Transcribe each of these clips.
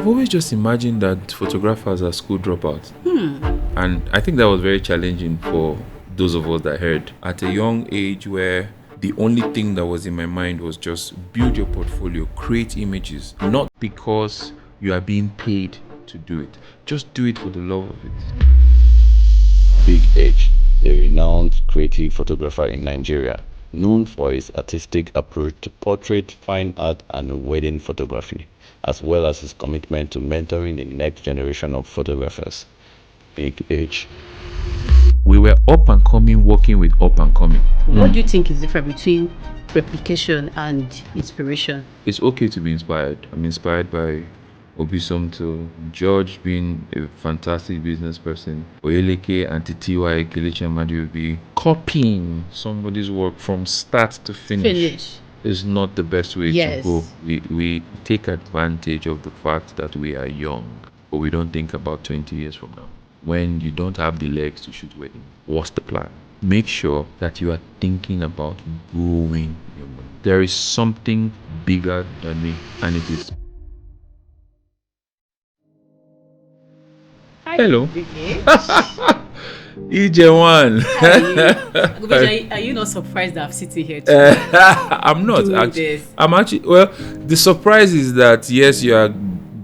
always just imagined that photographers are school dropouts. And I think that was very challenging for those of us that heard at a young age, where the only thing that was in my mind was just build your portfolio, create images, not because you are being paid to do it. Just do it for the love of it. BigH, a renowned creative photographer in Nigeria, known for his artistic approach to portrait, fine art, and wedding photography, as well as his commitment to mentoring the next generation of photographers. BigH. We were up and coming, working with up and coming. What do you think is different between replication and inspiration? It's okay to be inspired. I'm inspired by Obisomto, George being a fantastic business person, Oyeleke and T.1 Kelechi Amadiobi. Copying somebody's work from start to finish is not the best way to go. We take advantage of the fact that we are young, but we don't think about 20 years from now. When you don't have the legs to shoot wedding, what's the plan? Make sure that you are thinking about growing your money. There is something bigger than me, and it is. Hello. EJ1. Are you not surprised that I'm sitting here today? I'm not actually. I'm actually, well, the surprise is that yes, you are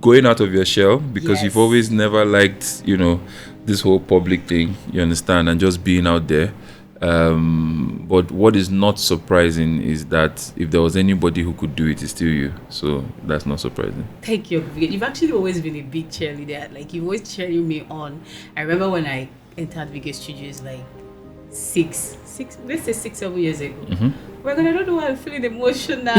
going out of your shell, because you've always never liked, this whole public thing, you understand, and just being out there. But what is not surprising is that if there was anybody who could do it, it's still you. So that's not surprising. Thank you. You've actually always been a big cheerleader. Like, you've always cheering me on. I remember when I entered BigH Studios like 7 years ago. We're gonna, I don't know why I'm feeling emotional.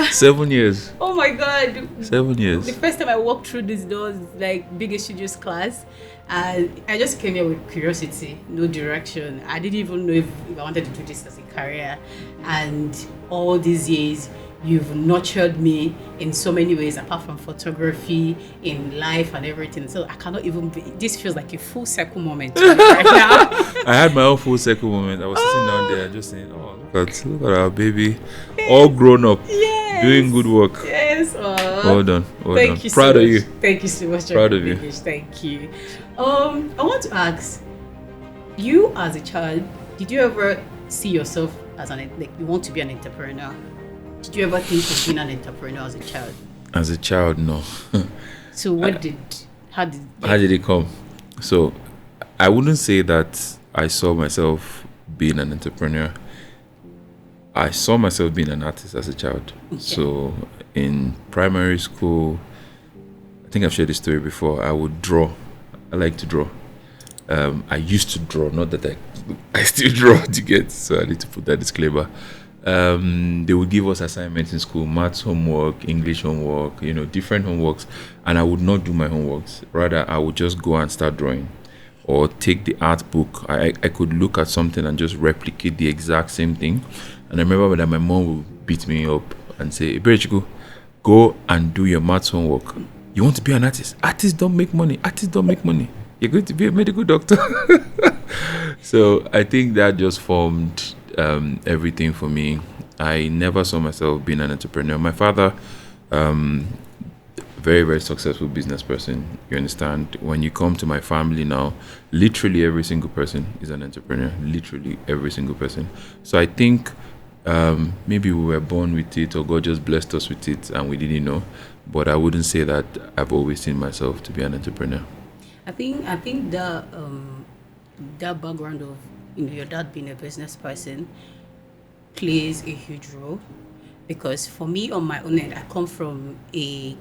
7 years. Oh my God. 7 years. The first time I walked through these doors, like BigH Studios class, and I just came here with curiosity, no direction. I didn't even know if I wanted to do this as a career. And all these years, you've nurtured me in so many ways, apart from photography, in life and everything. So I cannot even this feels like a full circle moment right now. I had my own full circle moment. I was sitting down there just saying, oh, look at our baby, all grown up, doing good work. Yes. Well done. Thank you. Proud of you. Thank you so much. Proud of you. Thank you. I want to ask, you as a child, did you ever see yourself as you want to be an entrepreneur? Did you ever think of being an entrepreneur as a child? As a child, no. So how did it come? So I wouldn't say that I saw myself being an entrepreneur. I saw myself being an artist as a child. Okay. So in primary school, I think I've shared this story before, I would draw. I like to draw. I used to draw, not that I still draw to get, so I need to put that disclaimer. They would give us assignments in school, maths homework, English homework, different homeworks, and I would not do my homeworks. Rather, I would just go and start drawing, or take the art book. I could look at something and just replicate the exact same thing. And I remember that my mom would beat me up and say, "Iberechiku, go and do your maths homework. You want to be an artist? Artists don't make money. Artists don't make money. You're going to be a medical doctor." So I think that just formed everything for me. I never saw myself being an entrepreneur. My father, very, very successful business person. You understand? When you come to my family now, literally every single person is an entrepreneur. Literally every single person. So I think maybe we were born with it, or God just blessed us with it and we didn't know. But I wouldn't say that I've always seen myself to be an entrepreneur. I think that background of your dad being a business person plays a huge role, because for me, on my own end, I come from a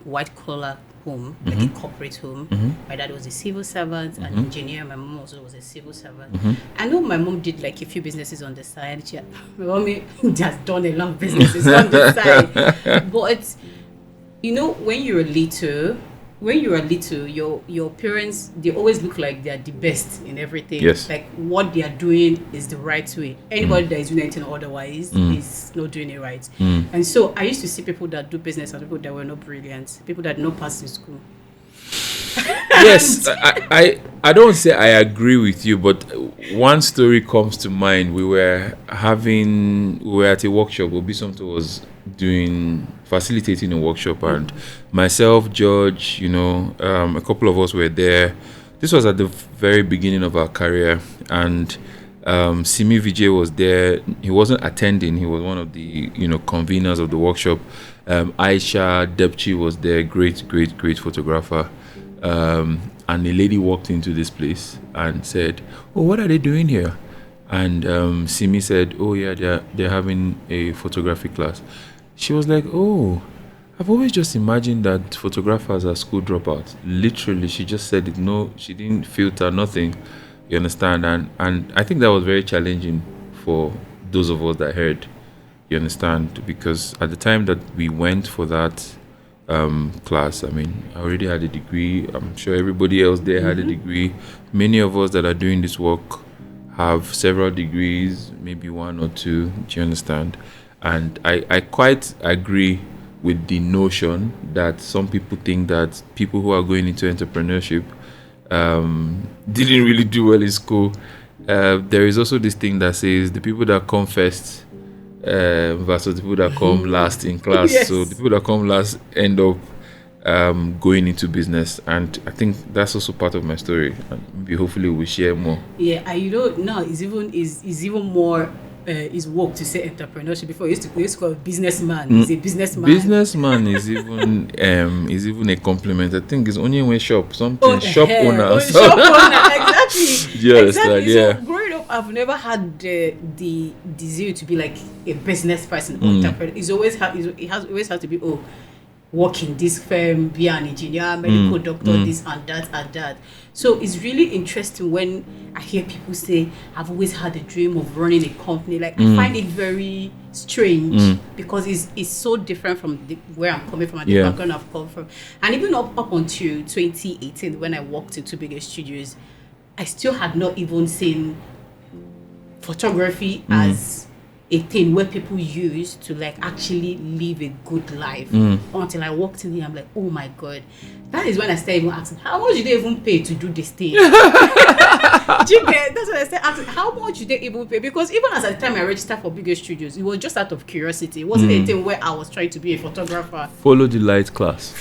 white collar home, like a corporate home. My dad was a civil servant, an engineer. My mom also was a civil servant. I know my mom did like a few businesses on the side. My mom has done a lot of businesses on the side. But when you're little, your parents, they always look like they're the best in everything. Yes. Like what they are doing is the right way. Anybody that is doing anything otherwise is not doing it right. And so I used to see people that do business and people that were not brilliant, people that no pass in school. Yes, I don't say I agree with you, but one story comes to mind. We were at a workshop. Obisomto was doing facilitating a workshop, and myself, George, a couple of us were there. This was at the very beginning of our career, and Simi Vijay was there. He wasn't attending. He was one of the conveners of the workshop. Aisha Depchi was there. Great photographer. And a lady walked into this place and said, "Oh, what are they doing here?" And Simi said, "Oh yeah, they're having a photography class." She was like, "Oh, I've always just imagined that photographers are school dropouts." Literally, she just said it. No, she didn't filter nothing. You understand? And I think that was very challenging for those of us that heard. You understand? Because at the time that we went for that class, I mean, I already had a degree. I'm sure everybody else there had a degree. Many of us that are doing this work have several degrees, maybe one or two. Do you understand? And I quite agree with the notion that some people think that people who are going into entrepreneurship didn't really do well in school. There is also this thing that says the people that come first versus the people that come last in class. Yes. So the people that come last end up going into business, and I think that's also part of my story, and maybe hopefully we'll share more. Yeah, and now it's even more is work to say entrepreneurship. Before we used to call it businessman. He's a businessman. Businessman is even a compliment. I think it's only when shop something shop owner. Shop owner, exactly. Yes, exactly. like, yeah. So growing up, I've never had the zeal to be like a business person. Entrepreneur. It has always had to be work in this firm, be an engineer, medical doctor, this and that. So it's really interesting when I hear people say, "I've always had a dream of running a company." Like I find it very strange because it's so different from where I'm coming from and the background I've come from. And even up until 2018, when I walked into BigH Studios, I still had not even seen photography as a thing where people use to like actually live a good life. Until I walked in here, I'm like, oh my god. That is when I started even asking, how much did they even pay to do this thing? Do you get? That's when I started asking, how much did they even pay? Because even as at the time I registered for BigH Studios, it was just out of curiosity. It wasn't a thing where I was trying to be a photographer. Follow the light class.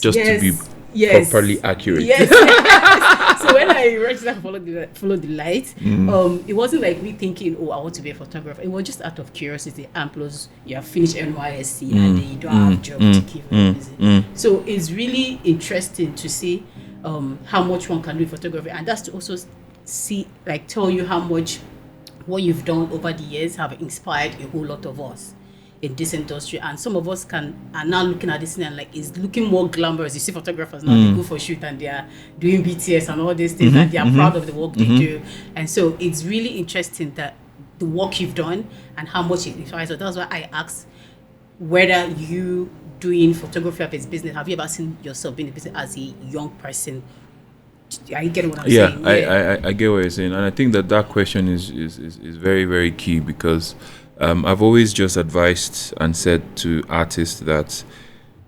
Just to be properly accurate. Yes. So when I registered for follow the light, it wasn't like me thinking, I want to be a photographer. It was just out of curiosity, and plus you have finished NYSC and then you don't have job to keep you busy. So it's really interesting to see how much one can do in photography, and that's to also tell you how much what you've done over the years have inspired a whole lot of us in this industry. And some of us are now looking at this and like it's looking more glamorous. You see photographers now, they go for shoot and they are doing BTS and all these things, and they are proud of the work they do. And so it's really interesting that the work you've done and how much it inspires. So that's why I asked whether you doing photography as a business, have you ever seen yourself being a business as a young person? I get what I'm saying. I get what you're saying, and I think that question is very, very key, because I've always just advised and said to artists that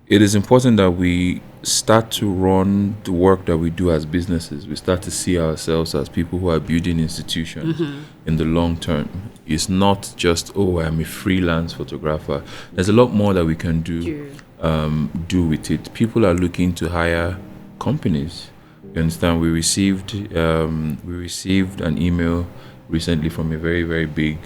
it is important that we start to run the work that we do as businesses. We start to see ourselves as people who are building institutions in the long term. It's not just, I'm a freelance photographer. There's a lot more that we can do with it. People are looking to hire companies. You understand? We received an email recently from a very, very big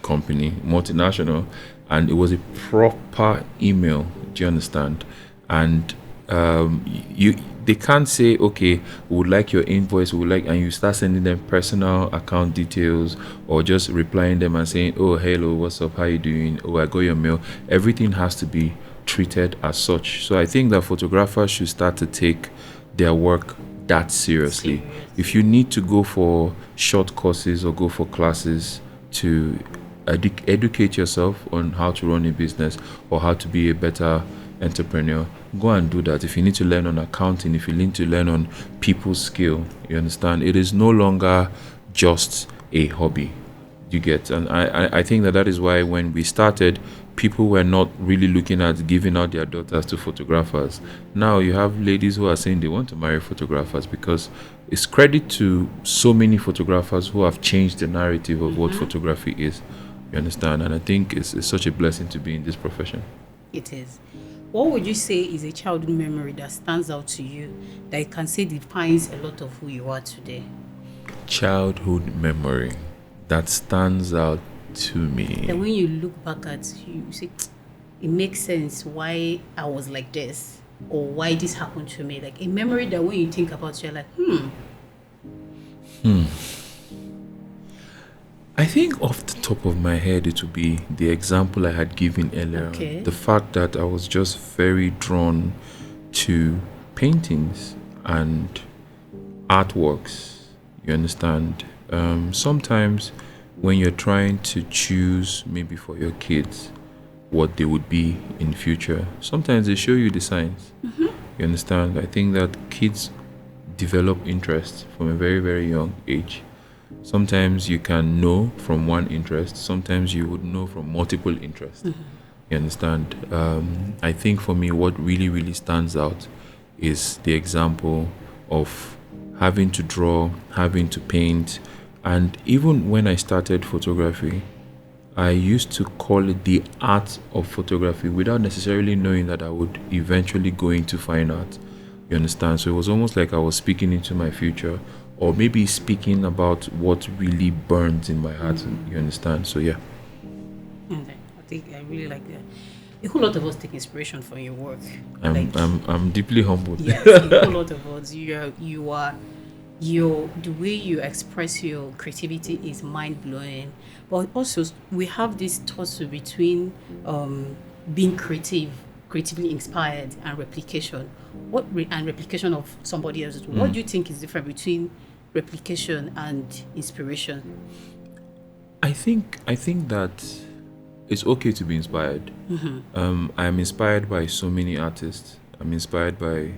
company, multinational, and it was a proper email. Do you understand? And they can't say, okay, we would like your invoice, and you start sending them personal account details, or just replying them and saying, oh, hello, what's up, how you doing, I got your mail. Everything has to be treated as such. So I think that photographers should start to take their work that seriously. If you need to go for short courses or go for classes to educate yourself on how to run a business or how to be a better entrepreneur, go and do that. If you need to learn on accounting, if you need to learn on people's skill, you understand, it is no longer just a hobby. You get? And I think that is why when we started, people were not really looking at giving out their daughters to photographers. Now you have ladies who are saying they want to marry photographers, because it's credit to so many photographers who have changed the narrative of what photography is. You understand? And I think it's such a blessing to be in this profession. It is. What would you say is a childhood memory that stands out to you that you can say defines a lot of who you are today? Childhood memory that stands out to That me. when you look back at you say it makes sense why I was like this or why this happened to me. Like a memory that when you think about you're like, I think off the top of my head, it would be the example I had given earlier. Okay. The fact that I was just very drawn to paintings and artworks. You understand? Sometimes when you're trying to choose, maybe for your kids, what they would be in future, sometimes they show you the signs. You understand? I think that kids develop interest from a very, very young age. Sometimes you can know from one interest, sometimes you would know from multiple interests. You understand? I think for me, what really, really stands out is the example of having to draw, having to paint. And even when I started photography, I used to call it the art of photography without necessarily knowing that I would eventually go into fine art. You understand? So it was almost like I was speaking into my future, or maybe speaking about what really burns in my heart. You understand? So yeah. okay. I think I really like that. A whole lot of us take inspiration from your work. I'm deeply humbled. Yes, a whole lot of us. The way you express your creativity is mind blowing. But also we have this tussle between being creatively inspired and replication. And replication of somebody else. What do you think is different between replication and inspiration? I think that it's okay to be inspired. I'm inspired by so many artists. I'm inspired by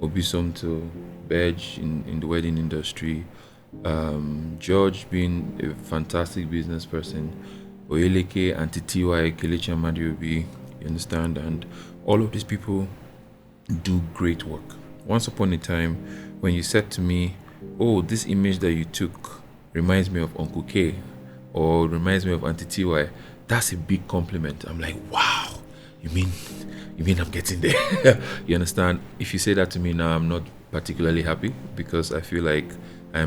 Obisomto, BigH in the wedding industry, George being a fantastic business person, Oyeleke, Anti-TY, Kelechi Amadiobi, you understand? And all of these people do great work. Once upon a time, when you said to me, oh, this image that you took reminds me of Uncle K or reminds me of Anti-TY, that's a big compliment. I'm like, wow, you mean I'm getting there? You understand? If you say that to me now, I'm not particularly happy because I feel like I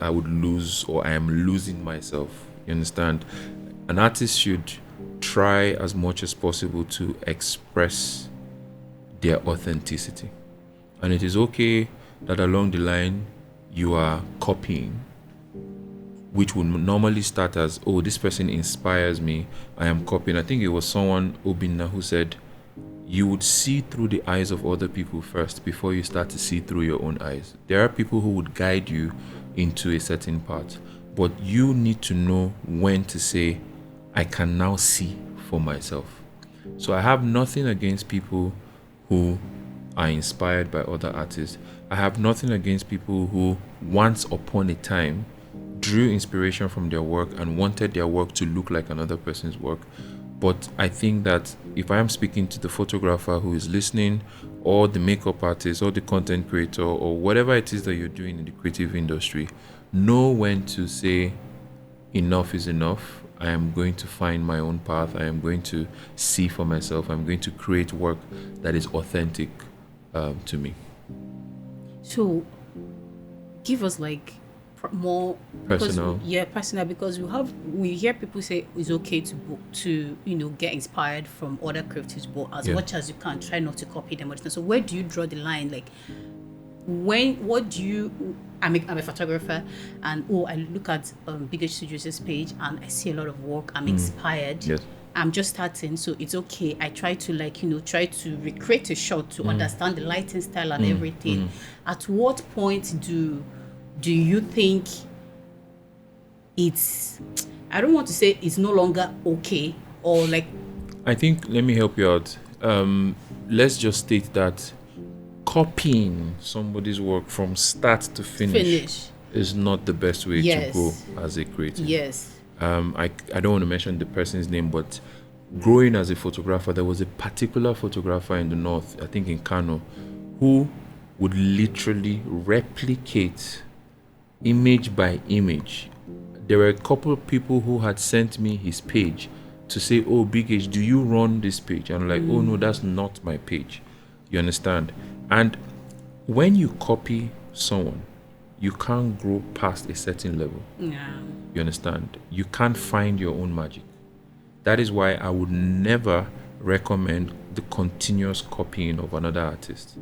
would lose, or I am losing myself. You understand? An artist should try as much as possible to express their authenticity. And it is okay that along the line you are copying, which would normally start as, oh, this person inspires me, I am copying. I think it was someone, Obinna, who said, you would see through the eyes of other people first before you start to see through your own eyes. There are people who would guide you into a certain path, but you need to know when to say, I can now see for myself. So I have nothing against people who are inspired by other artists. I have nothing against people who once upon a time drew inspiration from their work and wanted their work to look like another person's work. But I think that if I am speaking to the photographer who is listening, or the makeup artist, or the content creator, or whatever it is that you're doing in the creative industry, know when to say enough is enough. I am going to find my own path. I am going to see for myself. I'm going to create work that is authentic to me. So give us like more Personal. personal, because we hear people say it's okay to get inspired from other creatives, but as much as you can, try not to copy them. So where do you draw the line? Like what do you I'm a photographer, and I look at BigH Studios' page and I see a lot of work. I'm inspired. Yes. I'm just starting, so it's okay. I try to try to recreate a shot to understand the lighting style and everything. At what point do you think it's, I don't want to say it's no longer okay, or like, I think, let me help you out. Let's just state that copying somebody's work from start to finish is not the best way to go as a creative. Yes. I don't want to mention the person's name, but growing as a photographer, there was a particular photographer in the north, I think in Kano, who would literally replicate image by image. There were a couple of people who had sent me his page to say, oh, BigH, do you run this page? I'm like, oh no, that's not my page. You understand? And when you copy someone, you can't grow past a certain level. Yeah. You understand? You can't find your own magic. That is why I would never recommend the continuous copying of another artist.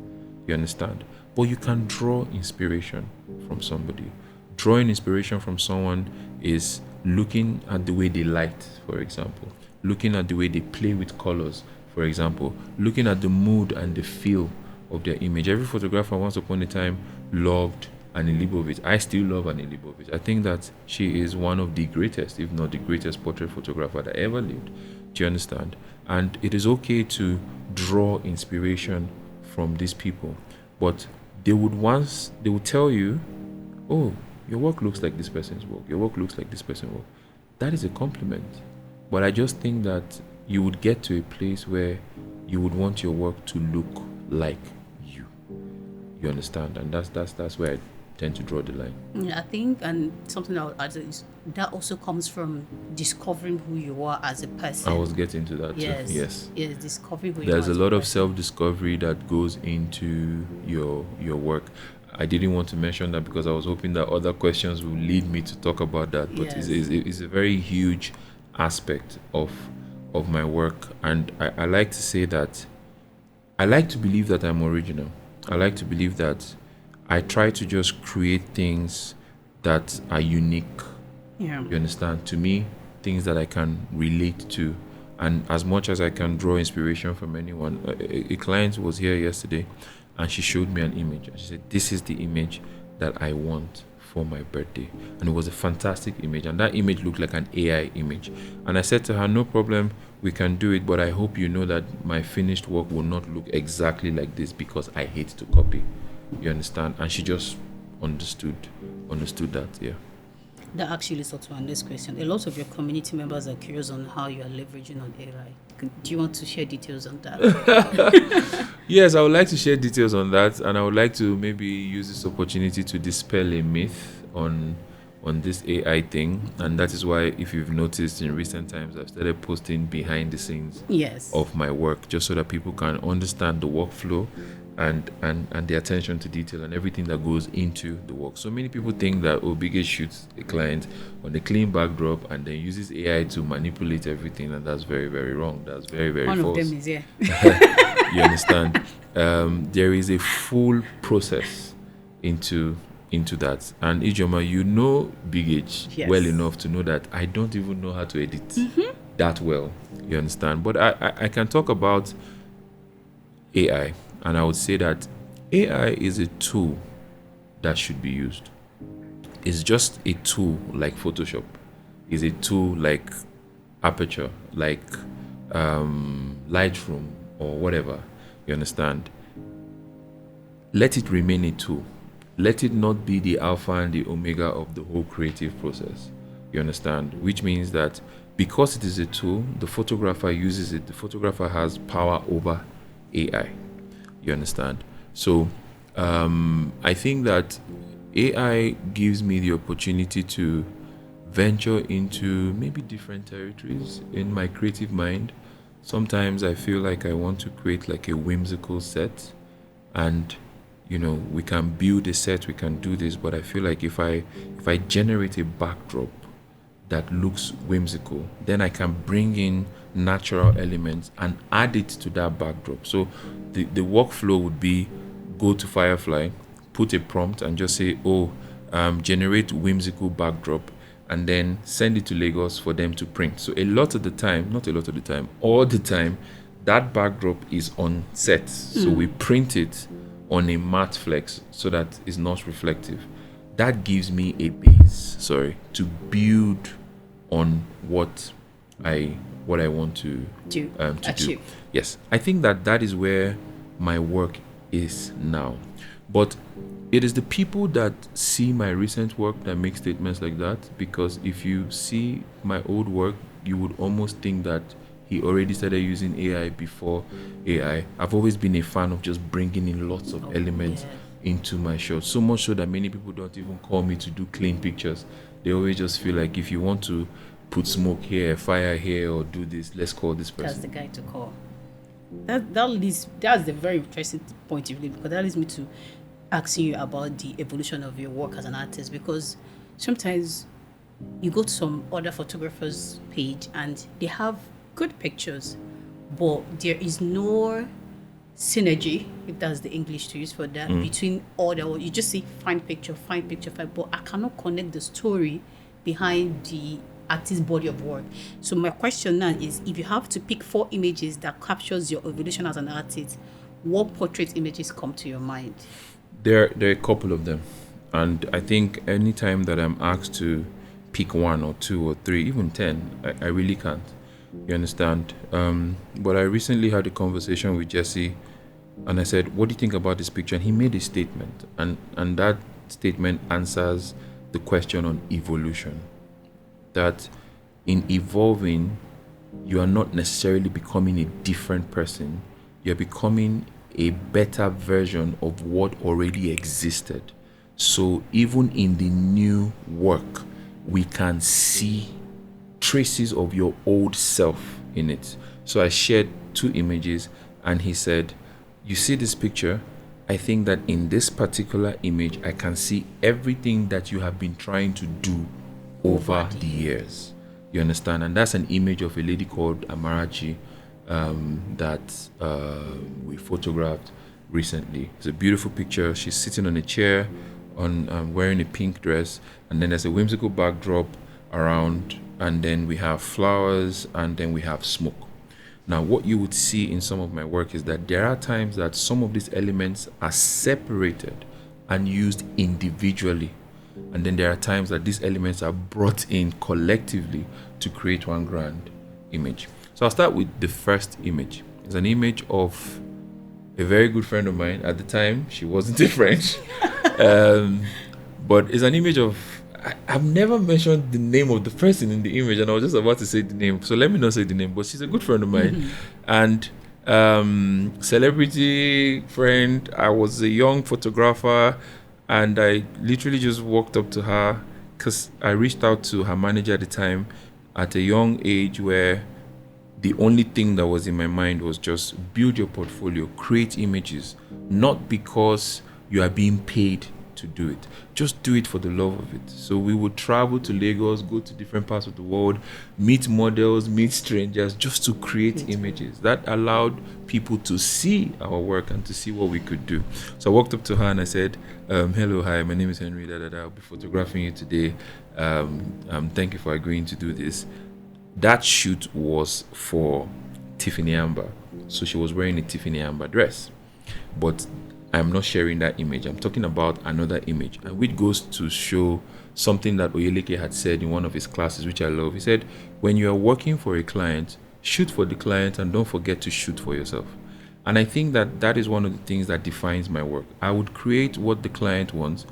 You understand? But you can draw inspiration from somebody. Drawing inspiration from someone is looking at the way they light, for example, looking at the way they play with colors, for example, looking at the mood and the feel of their image. Every photographer once upon a time loved Annie Leibovitz. I still love Annie Leibovitz. I think that she is one of the greatest, if not the greatest portrait photographer that ever lived. Do you understand? And it is okay to draw inspiration from these people, but they would tell you, oh, your work looks like this person's work. Your work looks like this person's work. That is a compliment. But I just think that you would get to a place where you would want your work to look like you. You understand? And that's where I tend to draw the line. Yeah, I think, and something I would add is that also comes from discovering who you are as a person. I was getting to that Yes. too. Yes. Yes, discovering who There's you a are. lot of self-discovery that goes into your work. I didn't want to mention that because I was hoping that other questions will lead me to talk about that. But Yes. it's a very huge aspect of my work, and I like to say that I like to believe that I'm original. I like to believe that I try to just create things that are unique. Yeah. You understand? To me, things that I can relate to. And as much as I can draw inspiration from anyone, a client was here yesterday and she showed me an image. And she said, this is the image that I want for my birthday. And it was a fantastic image. And that image looked like an AI image. And I said to her, no problem, we can do it. But I hope you know that my finished work will not look exactly like this because I hate to copy. You understand? And she just understood that, yeah. That actually leads to our next question. A lot of your community members are curious on how you are leveraging on AI. Do you want to share details on that? Yes, I would like to share details on that, and I would like to maybe use this opportunity to dispel a myth on this AI thing. And that is why, if you've noticed in recent times, I've started posting behind the scenes Yes. of my work, just so that people can understand the workflow and the attention to detail and everything that goes into the work. So many people think that, oh, BigH shoots a client on a clean backdrop and then uses AI to manipulate everything, and that's very, very wrong. That's very, very One false. of them is here. You understand? There is a full process into that. And Ijeoma, you know BigH Yes. well enough to know that I don't even know how to edit that well. You understand? But I can talk about AI, and I would say that AI is a tool that should be used. It's just a tool like Photoshop. It's a tool like Aperture, like Lightroom, or whatever. You understand? Let it remain a tool. Let it not be the alpha and the omega of the whole creative process. You understand? Which means that because it is a tool, the photographer uses it. The photographer has power over AI. You understand? So I think that AI gives me the opportunity to venture into maybe different territories in my creative mind. Sometimes I feel like I want to create like a whimsical set, and we can build a set, we can do this, but I feel like if I generate a backdrop that looks whimsical, then I can bring in natural elements and add it to that backdrop. So the workflow would be go to Firefly, put a prompt and just say, generate whimsical backdrop, and then send it to Lagos for them to print. So a lot of the time, not a lot of the time, all the time, that backdrop is on set. So we print it on a matte flex so that it's not reflective. That gives me a base, to build on what I want to do. Yes, I think that is where my work is now. But it is the people that see my recent work that make statements like that, because if you see my old work, you would almost think that he already started using AI before AI. I've always been a fan of just bringing in lots of elements into my shots, so much so that many people don't even call me to do clean pictures. They always just feel like if you want to put smoke here, fire here, or do this. Let's call this That's person. the guy to call. That's the very interesting point you leave, because that leads me to asking you about the evolution of your work as an artist, because sometimes you go to some other photographers page and they have good pictures, but there is no synergy, if that's the English to use for that, between all the, you just say fine picture, but I cannot connect the story behind the artist's body of work. So my question now is, if you have to pick 4 images that captures your evolution as an artist, what portrait images come to your mind? There are a couple of them, and I think anytime that I'm asked to pick 1 or 2 or 3, even 10, I really can't. You understand? But I recently had a conversation with Jesse, and I said, "What do you think about this picture?" And he made a statement, and that statement answers the question on evolution. That in evolving, you are not necessarily becoming a different person. You're becoming a better version of what already existed. So even in the new work, we can see traces of your old self in it. So I shared 2 images, and he said, "You see this picture? I think that in this particular image, I can see everything that you have been trying to do over the years." You understand? And that's an image of a lady called Amarachi that we photographed recently. It's a beautiful picture. She's sitting on a chair, on wearing a pink dress, and then there's a whimsical backdrop around, and then we have flowers, and then we have smoke. Now, what you would see in some of my work is that there are times that some of these elements are separated and used individually. And then there are times that these elements are brought in collectively to create one grand image. So I'll start with the first image. It's an image of a very good friend of mine. At the time, she wasn't a friend. But it's an image of, I've never mentioned the name of the person in the image, and I was just about to say the name. So let me not say the name, but she's a good friend of mine. And celebrity friend. I was a young photographer, and I literally just walked up to her because I reached out to her manager at the time at a young age, where the only thing that was in my mind was just build your portfolio, create images, not because you are being paid to do it. Just do it for the love of it. So we would travel to Lagos, go to different parts of the world, meet models, meet strangers, just to create images. That allowed people to see our work and to see what we could do. So I walked up to her and I said, "Hello, hi, my name is Henry, I'll be photographing you today. Thank you for agreeing to do this." That shoot was for Tiffany Amber. So she was wearing a Tiffany Amber dress. But I'm not sharing that image. I'm talking about another image, and which goes to show something that Oyeleke had said in one of his classes, which I love. He said, when you are working for a client, shoot for the client and don't forget to shoot for yourself. And I think that that is one of the things that defines my work. I would create what the client wants,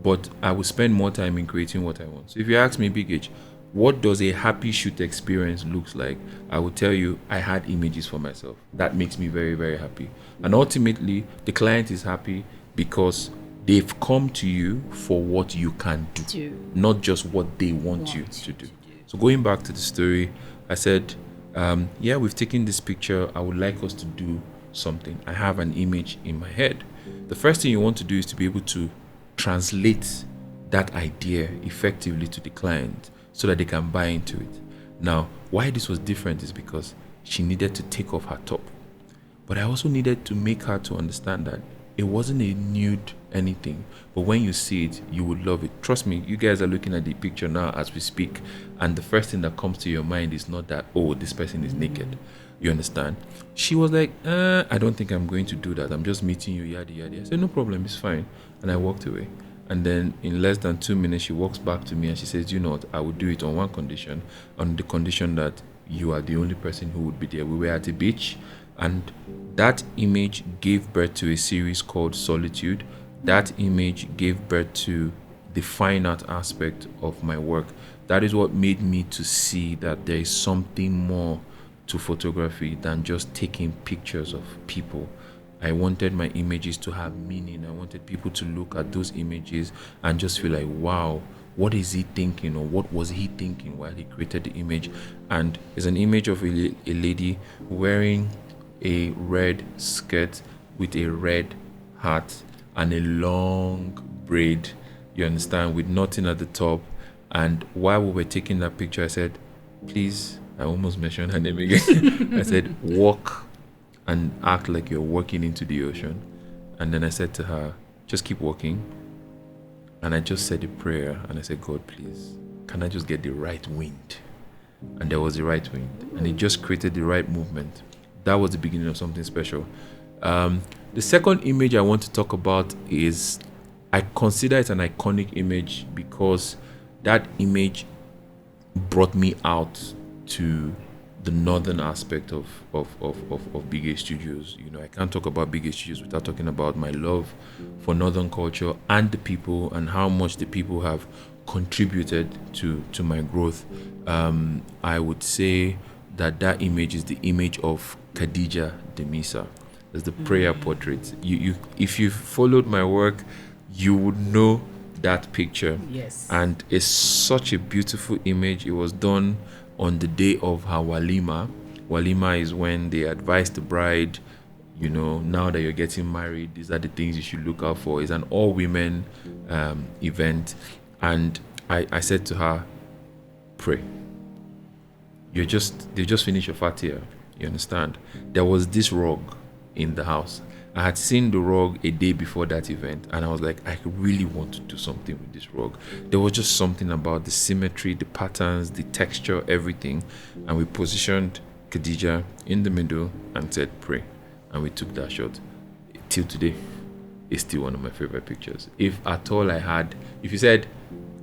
but I would spend more time in creating what I want. So if you ask me, BigH, what does a happy shoot experience looks like? I will tell you, I had images for myself. That makes me very, very happy. And ultimately, the client is happy because they've come to you for what you can do, not just what they want you to do. So going back to the story, I said, yeah, we've taken this picture. I would like us to do something. I have an image in my head. The first thing you want to do is to be able to translate that idea effectively to the client so that they can buy into it. Now, why this was different is because she needed to take off her top. But I also needed to make her to understand that it wasn't a nude anything, but when you see it, you would love it. Trust me, you guys are looking at the picture now as we speak, and the first thing that comes to your mind is not that, oh, this person is naked. You understand? She was like, I don't think I'm going to do that. I'm just meeting you, yada, yada. I said, no problem, it's fine. And I walked away. And then in less than 2 minutes, she walks back to me and she says, you know what, I would do it on one condition, on the condition that you are the only person who would be there. We were at the beach, and that image gave birth to a series called Solitude. That image gave birth to the fine art aspect of my work. That is what made me to see that there is something more to photography than just taking pictures of people. I wanted my images to have meaning. I wanted people to look at those images and just feel like, wow, what is he thinking, or what was he thinking while he created the image. And it's an image of a lady wearing a red skirt with a red hat and a long braid, you understand, with nothing at the top. And while we were taking that picture, I said, please, I almost mentioned her name again. I said, walk and act like you're walking into the ocean. And then I said to her, just keep walking. And I just said a prayer, and I said, God, please, can I just get the right wind? And there was the right wind, and it just created the right movement. That was the beginning of something special. The second image I want to talk about is, I consider it an iconic image because that image brought me out to the northern aspect of BigH Studios. You know, I can't talk about BigH Studios without talking about my love for northern culture and the people, and how much the people have contributed to my growth. I would say that image is the image of Khadija Demisa. It's the prayer portrait. You if you followed my work, you would know that picture. Yes. And it's such a beautiful image. It was done on the day of her walima. Walima is when they advise the bride, you know, now that you're getting married, these are the things you should look out for. It's an all-women event. And I said to her, pray. They just finished your Fatiha. You understand? There was this rug in the house. I had seen the rug a day before that event, and I was like, I really want to do something with this rug. There was just something about the symmetry, the patterns, the texture, everything. And we positioned Khadija in the middle and said, pray. And we took that shot. Till today, it's still one of my favorite pictures. If at all if you said,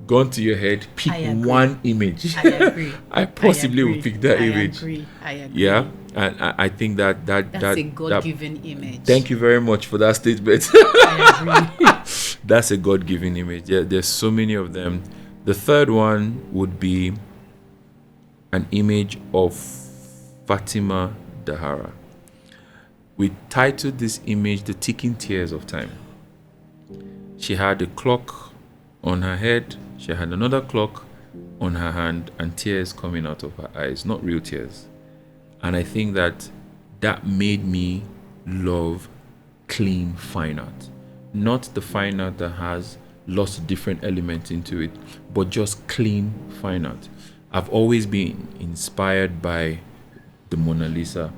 gun to your head, pick one image, I agree. I possibly would pick that image. I agree. Yeah. And I think that's a God-given image. Thank you very much for that statement. I agree. That's a God-given image. Yeah, there's so many of them. The third one would be an image of Fatima Dahara. We titled this image "The Ticking Tears of Time." She had a clock on her head. She had another clock on her hand, and tears coming out of her eyes. Not real tears. And I think that made me love clean fine art. Not the fine art that has lots of different elements into it, but just clean fine art. I've always been inspired by the Mona Lisa.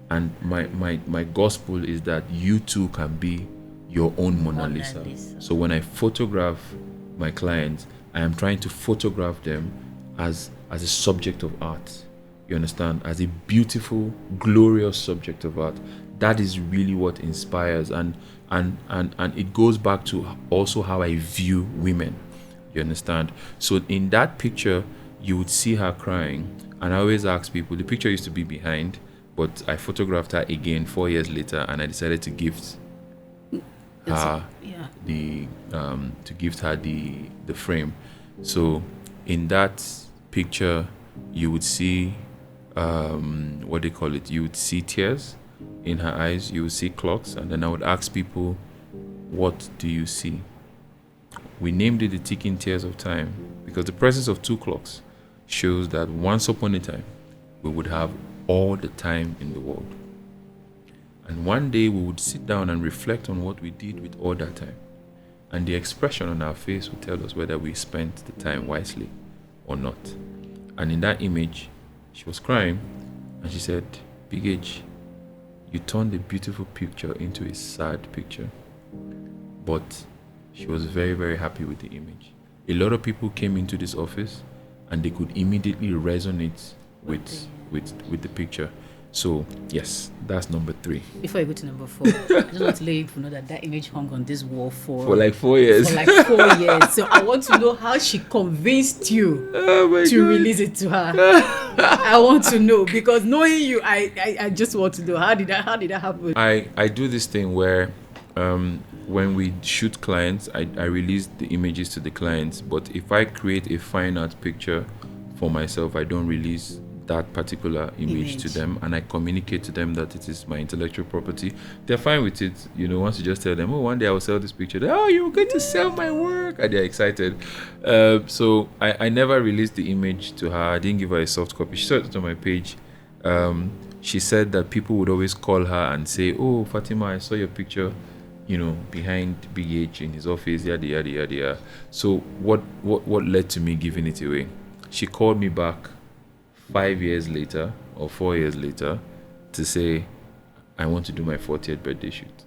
And my gospel is that you too can be your own Mona Lisa. So when I photograph my clients, I am trying to photograph them as a subject of art. You understand? As a beautiful, glorious subject of art. That is really what inspires, and it goes back to also how I view women. You understand? So in that picture, you would see her crying, and I always ask people, the picture used to be behind, but I photographed her again 4 years later, and I decided to gift her the frame. So in that picture, you would see what they call it, you would see tears in her eyes, you would see clocks, and then I would ask people, what do you see? We named it the ticking tears of time because the presence of two clocks shows that once upon a time we would have all the time in the world, and one day we would sit down and reflect on what we did with all that time, and the expression on our face would tell us whether we spent the time wisely or not. And in that image, she was crying, and she said, BigH, you turned a beautiful picture into a sad picture. But she was very, very happy with the image. A lot of people came into this office, and they could immediately resonate with the picture. So, yes, that's number 3. Before you go to number 4, I just want to let you know that image hung on this wall for like 4 years. For like 4 years. So I want to know how she convinced you to release it to her. I want to know, because knowing you, I just want to know how did that happen? I do this thing where when we shoot clients, I release the images to the clients. But if I create a fine art picture for myself, I don't release that particular image to them, and I communicate to them that it is my intellectual property, they're fine with it. Once you just tell them, oh, one day I will sell this picture, oh, you're going to sell my work, and they're excited. So I never released the image to her. I didn't give her a soft copy. She saw it on my page. She said that people would always call her and say, oh, Fatima, I saw your picture, behind BigH in his office, yada yada yada. So what led to me giving it away? She called me back 5 years later or 4 years later to say, I want to do my 40th birthday shoot.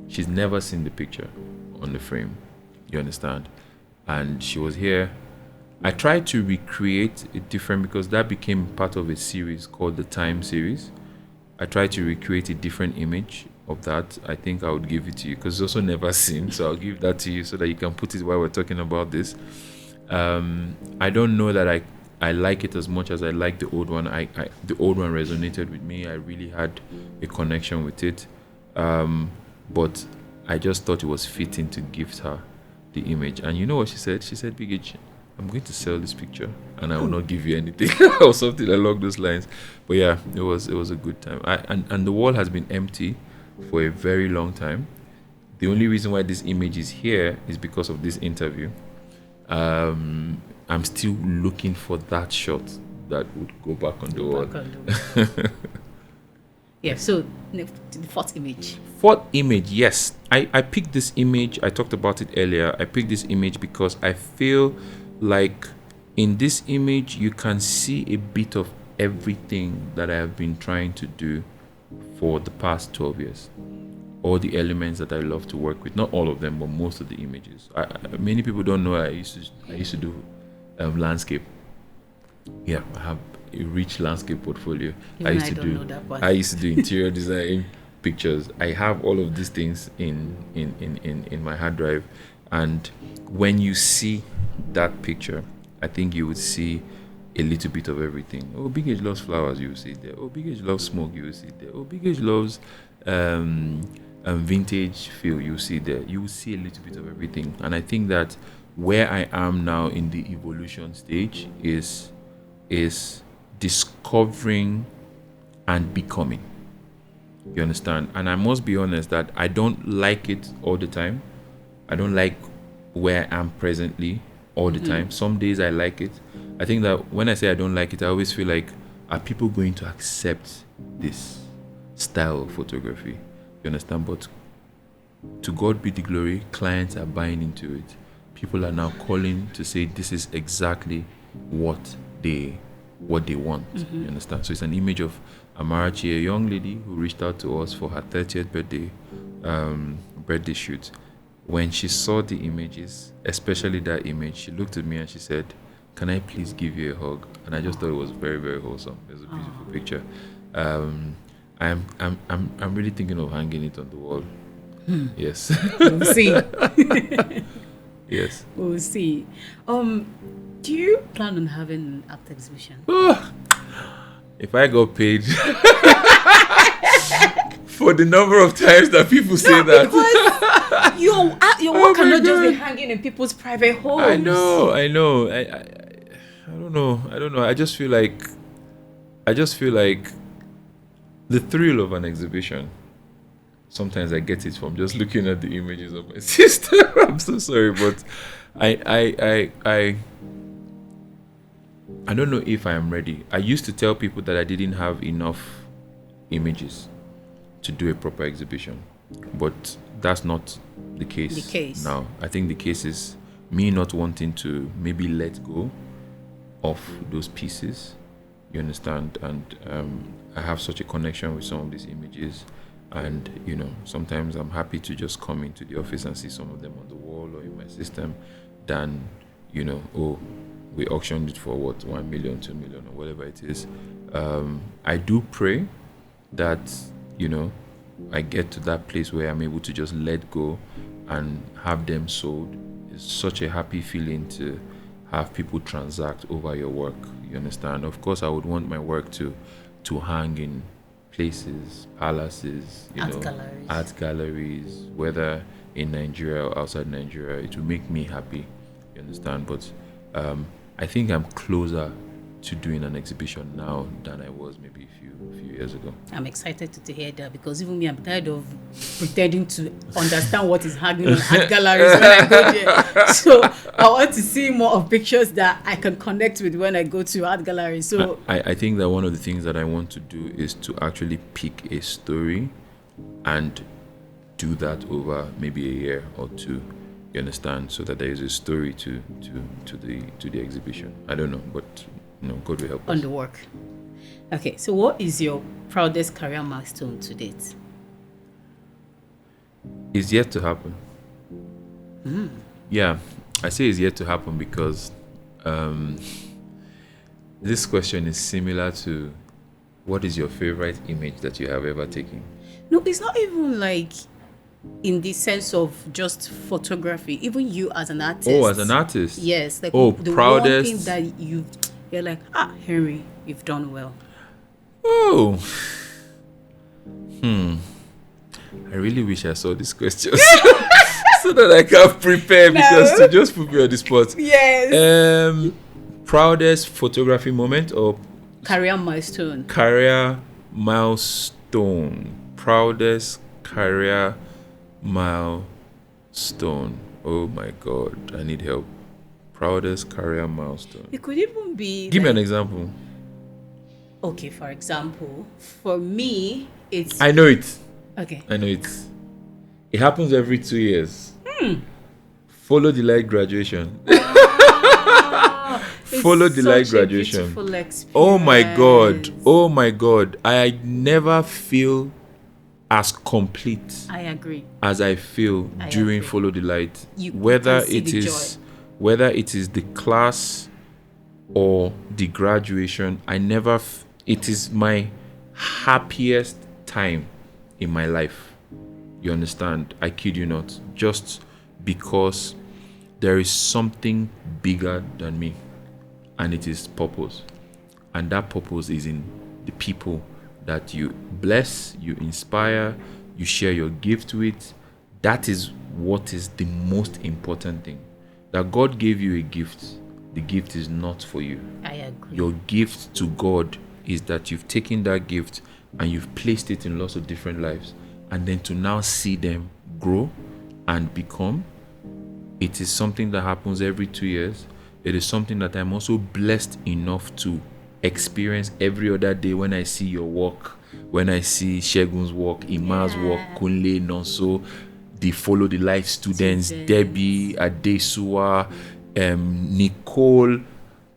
She's never seen the picture on the frame, you understand? And she was here. I tried to recreate it different because that became part of a series called the Time series. I tried to recreate a different image of that. I think I would give it to you because it's also never seen, so I'll give that to you so that you can put it while we're talking about this. I don't know that I like it as much as I like the old one. The old one resonated with me. I really had a connection with it. But I just thought it was fitting to gift her the image. And you know what she said? She said, BigH, I'm going to sell this picture and I will not give you anything or something along those lines. But yeah, it was a good time. And the wall has been empty for a very long time. The only reason why this image is here is because of this interview. I'm still looking for that shot that would go back on the wall. Yeah, so the fourth image. Fourth image, yes. I picked this image. I talked about it earlier. I picked this image because I feel like in this image you can see a bit of everything that I have been trying to do for the past 12 years. All the elements that I love to work with, not all of them, but most of the images. Many people don't know I used to do landscape. Yeah, I have a rich landscape portfolio. I used to do interior design, pictures. I have all of these things in my hard drive, and when you see that picture, I think you would see a little bit of everything. Oh, BigH loves flowers, you will see it there. Oh, BigH loves smoke, you will see it there. Oh, BigH loves vintage feel, you will see it there. You will see a little bit of everything, and I think that where I am now in the evolution stage is discovering and becoming. You understand? And I must be honest that I don't like it all the time. I don't like where I am presently all the time. Some days I like it. I think that when I say I don't like it, I always feel like, are people going to accept this style of photography? You understand? But to God be the glory, clients are buying into it. People are now calling to say this is exactly what they want. You understand? So it's an image of Amarachi, a young lady who reached out to us for her 30th birthday shoot. When she saw the images, especially that image, she looked at me and she said, "Can I please give you a hug?" And I just thought it was very, very wholesome. It was a beautiful picture. I'm really thinking of hanging it on the wall. Yes. We'll see. Yes. We'll see. Do you plan on having an art exhibition? If I got paid for the number of times that people say that, because your work cannot just be hanging in people's private homes. I know. I don't know. I just feel like the thrill of an exhibition. Sometimes I get it from just looking at the images of my sister. I'm so sorry, but I don't know if I am ready. I used to tell people that I didn't have enough images to do a proper exhibition, but that's not the case now. I think the case is me not wanting to maybe let go of those pieces. You understand? And I have such a connection with some of these images. And, sometimes I'm happy to just come into the office and see some of them on the wall or in my system than, we auctioned it for 1 million, 2 million, or whatever it is. I do pray that, I get to that place where I'm able to just let go and have them sold. It's such a happy feeling to have people transact over your work. You understand? Of course, I would want my work to hang in places, palaces, art galleries, whether in Nigeria or outside Nigeria. It will make me happy, you understand? But I think I'm closer to doing an exhibition now than I was maybe a few years ago. I'm excited to hear that, because even me, I'm tired of pretending to understand what is happening on art galleries when I go there. So I want to see more of pictures that I can connect with when I go to art galleries. So I think that one of the things that I want to do is to actually pick a story and do that over maybe a year or two. You understand? So that there is a story to the exhibition. I don't know, but God will help us. On the work. Okay, so what is your proudest career milestone to date? It's yet to happen. Yeah, I say it's yet to happen because this question is similar to what is your favorite image that you have ever taken? No, it's not even like in the sense of just photography. Even you as an artist. Oh, as an artist? Yes. Like the proudest. one thing that you're like, Henry, you've done well. Oh. I really wish I saw this question so that I can prepare, because to just put me on the spot. Yes. Proudest photography moment or career milestone? Career milestone. Proudest career milestone. Oh my God, I need help. Proudest career milestone. It could even be. Give me an example. Okay, for example, for me, it's. I know it. Okay. I know it. It happens every 2 years. Follow the light graduation. Follow the light graduation. Oh my God. Oh my God. I never feel as complete. I agree. As I feel during Follow the Light. Whether it is the class or the graduation, it is my happiest time in my life. You understand? I kid you not. Just because there is something bigger than me, and it is purpose. And that purpose is in the people that you bless, you inspire, you share your gift with. That is what is the most important thing. That God gave you a gift. The gift is not for you. I agree. Your gift to God is that you've taken that gift and you've placed it in lots of different lives, and then to now see them grow and become. It is something that happens every 2 years. It is something that I'm also blessed enough to experience every other day when I see your work, when I see Shegun's work, Ima's work, Kunle, Nonso, the Follow the Light students, Debbie, Adesua, Nicole,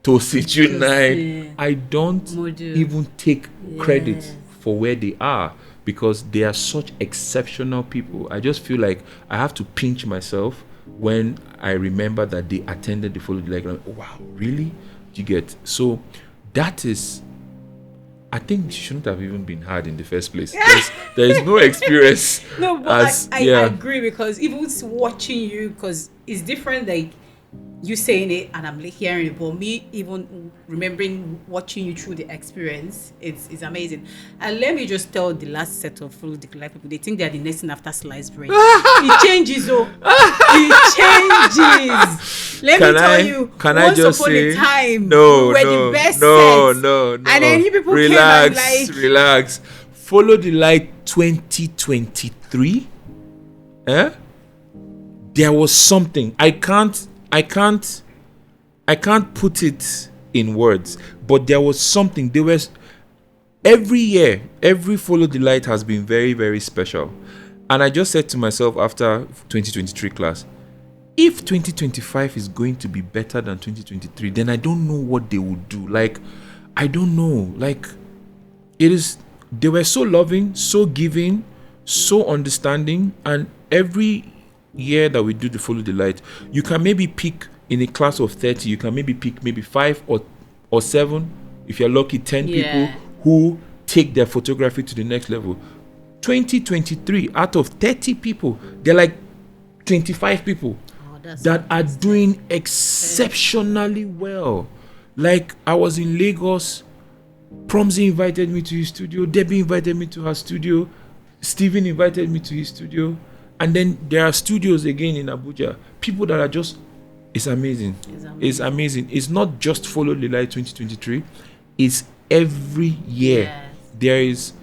Tosi Junai. I don't even take credit for where they are, because they are such exceptional people. I just feel like I have to pinch myself when I remember that they attended the Follow the Light. Like, wow, really? You get? So that is, I think it shouldn't have even been hard in the first place. There is no experience. No, but I agree, because even watching you, because it's different, like you saying it and I'm like hearing it, but me even remembering watching you through the experience, it's amazing. And let me just tell the last set of Follow the Light people, they think they're the next thing after sliced bread. It changes, it changes. Let me tell you, once upon a time, we were the best set. And then you people relax, came and like, relax. Follow the Light 2023. There was something. I can't put it in words, but there was something. There was every year, every Follow the Light has been very, very special. And I just said to myself after 2023 class, if 2025 is going to be better than 2023, then I don't know what they will do. Like, I don't know. Like, they were so loving, so giving, so understanding, and every year that we do the Follow the Light, you can maybe pick in a class of 30, you can maybe pick maybe 5 or 7, if you're lucky, 10 people who take their photography to the next level. 2023, out of 30 people, they're like 25 people that are doing exceptionally well. Like, I was in Lagos, Promzi invited me to his studio, Debbie invited me to her studio, Steven invited me to his studio. And then there are studios again in Abuja, people that are just It's amazing. It's amazing. It's amazing. It's not just Follow the Light 2023. It's every year. Yes. There is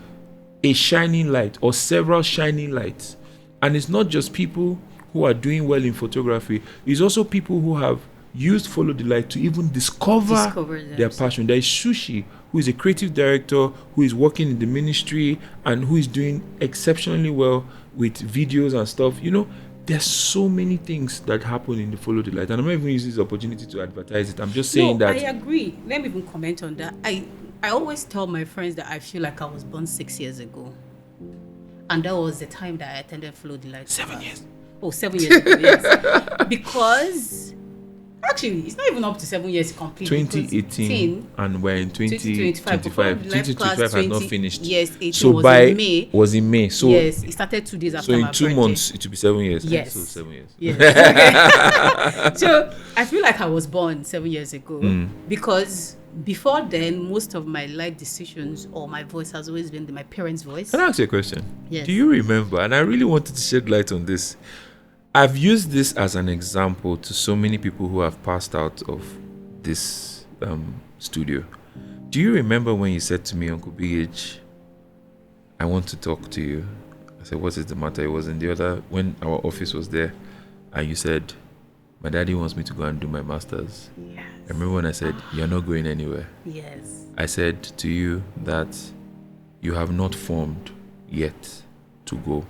a shining light or several shining lights. And it's not just people who are doing well in photography. It's also people who have used Follow the Light to even discover their passion. There is Sushi, who is a creative director, who is working in the ministry and who is doing exceptionally well with videos and stuff. You know, there's so many things that happen in the Follow the Light. And I'm not even using this opportunity to advertise it. I'm just saying that. I agree. Let me even comment on that. I always tell my friends that I feel like I was born 6 years ago. And that was the time that I attended Follow the Light. 7 years. Oh, 7 years ago, yes. Because, actually, it's not even up to 7 years completely. 2018 and we're in 2025. 2025 has not finished. Yes, 18 so was by in May. Was in May. So yes, it started 2 days after so in my 2 birthday. months it will be 7 years. Yes. So 7 years. Yes. So I feel like I was born 7 years ago because before then, most of my life decisions or my voice has always been my parents' voice. Can I ask you a question? Yes. Do you remember, and I really wanted to shed light on this, I've used this as an example to so many people who have passed out of this studio. Do you remember when you said to me, Uncle BigH, I want to talk to you? I said, what is the matter? It was in the other, when our office was there, and you said, my daddy wants me to go and do my master's. Yes. I remember when I said, you're not going anywhere. Yes. I said to you that you have not formed yet to go,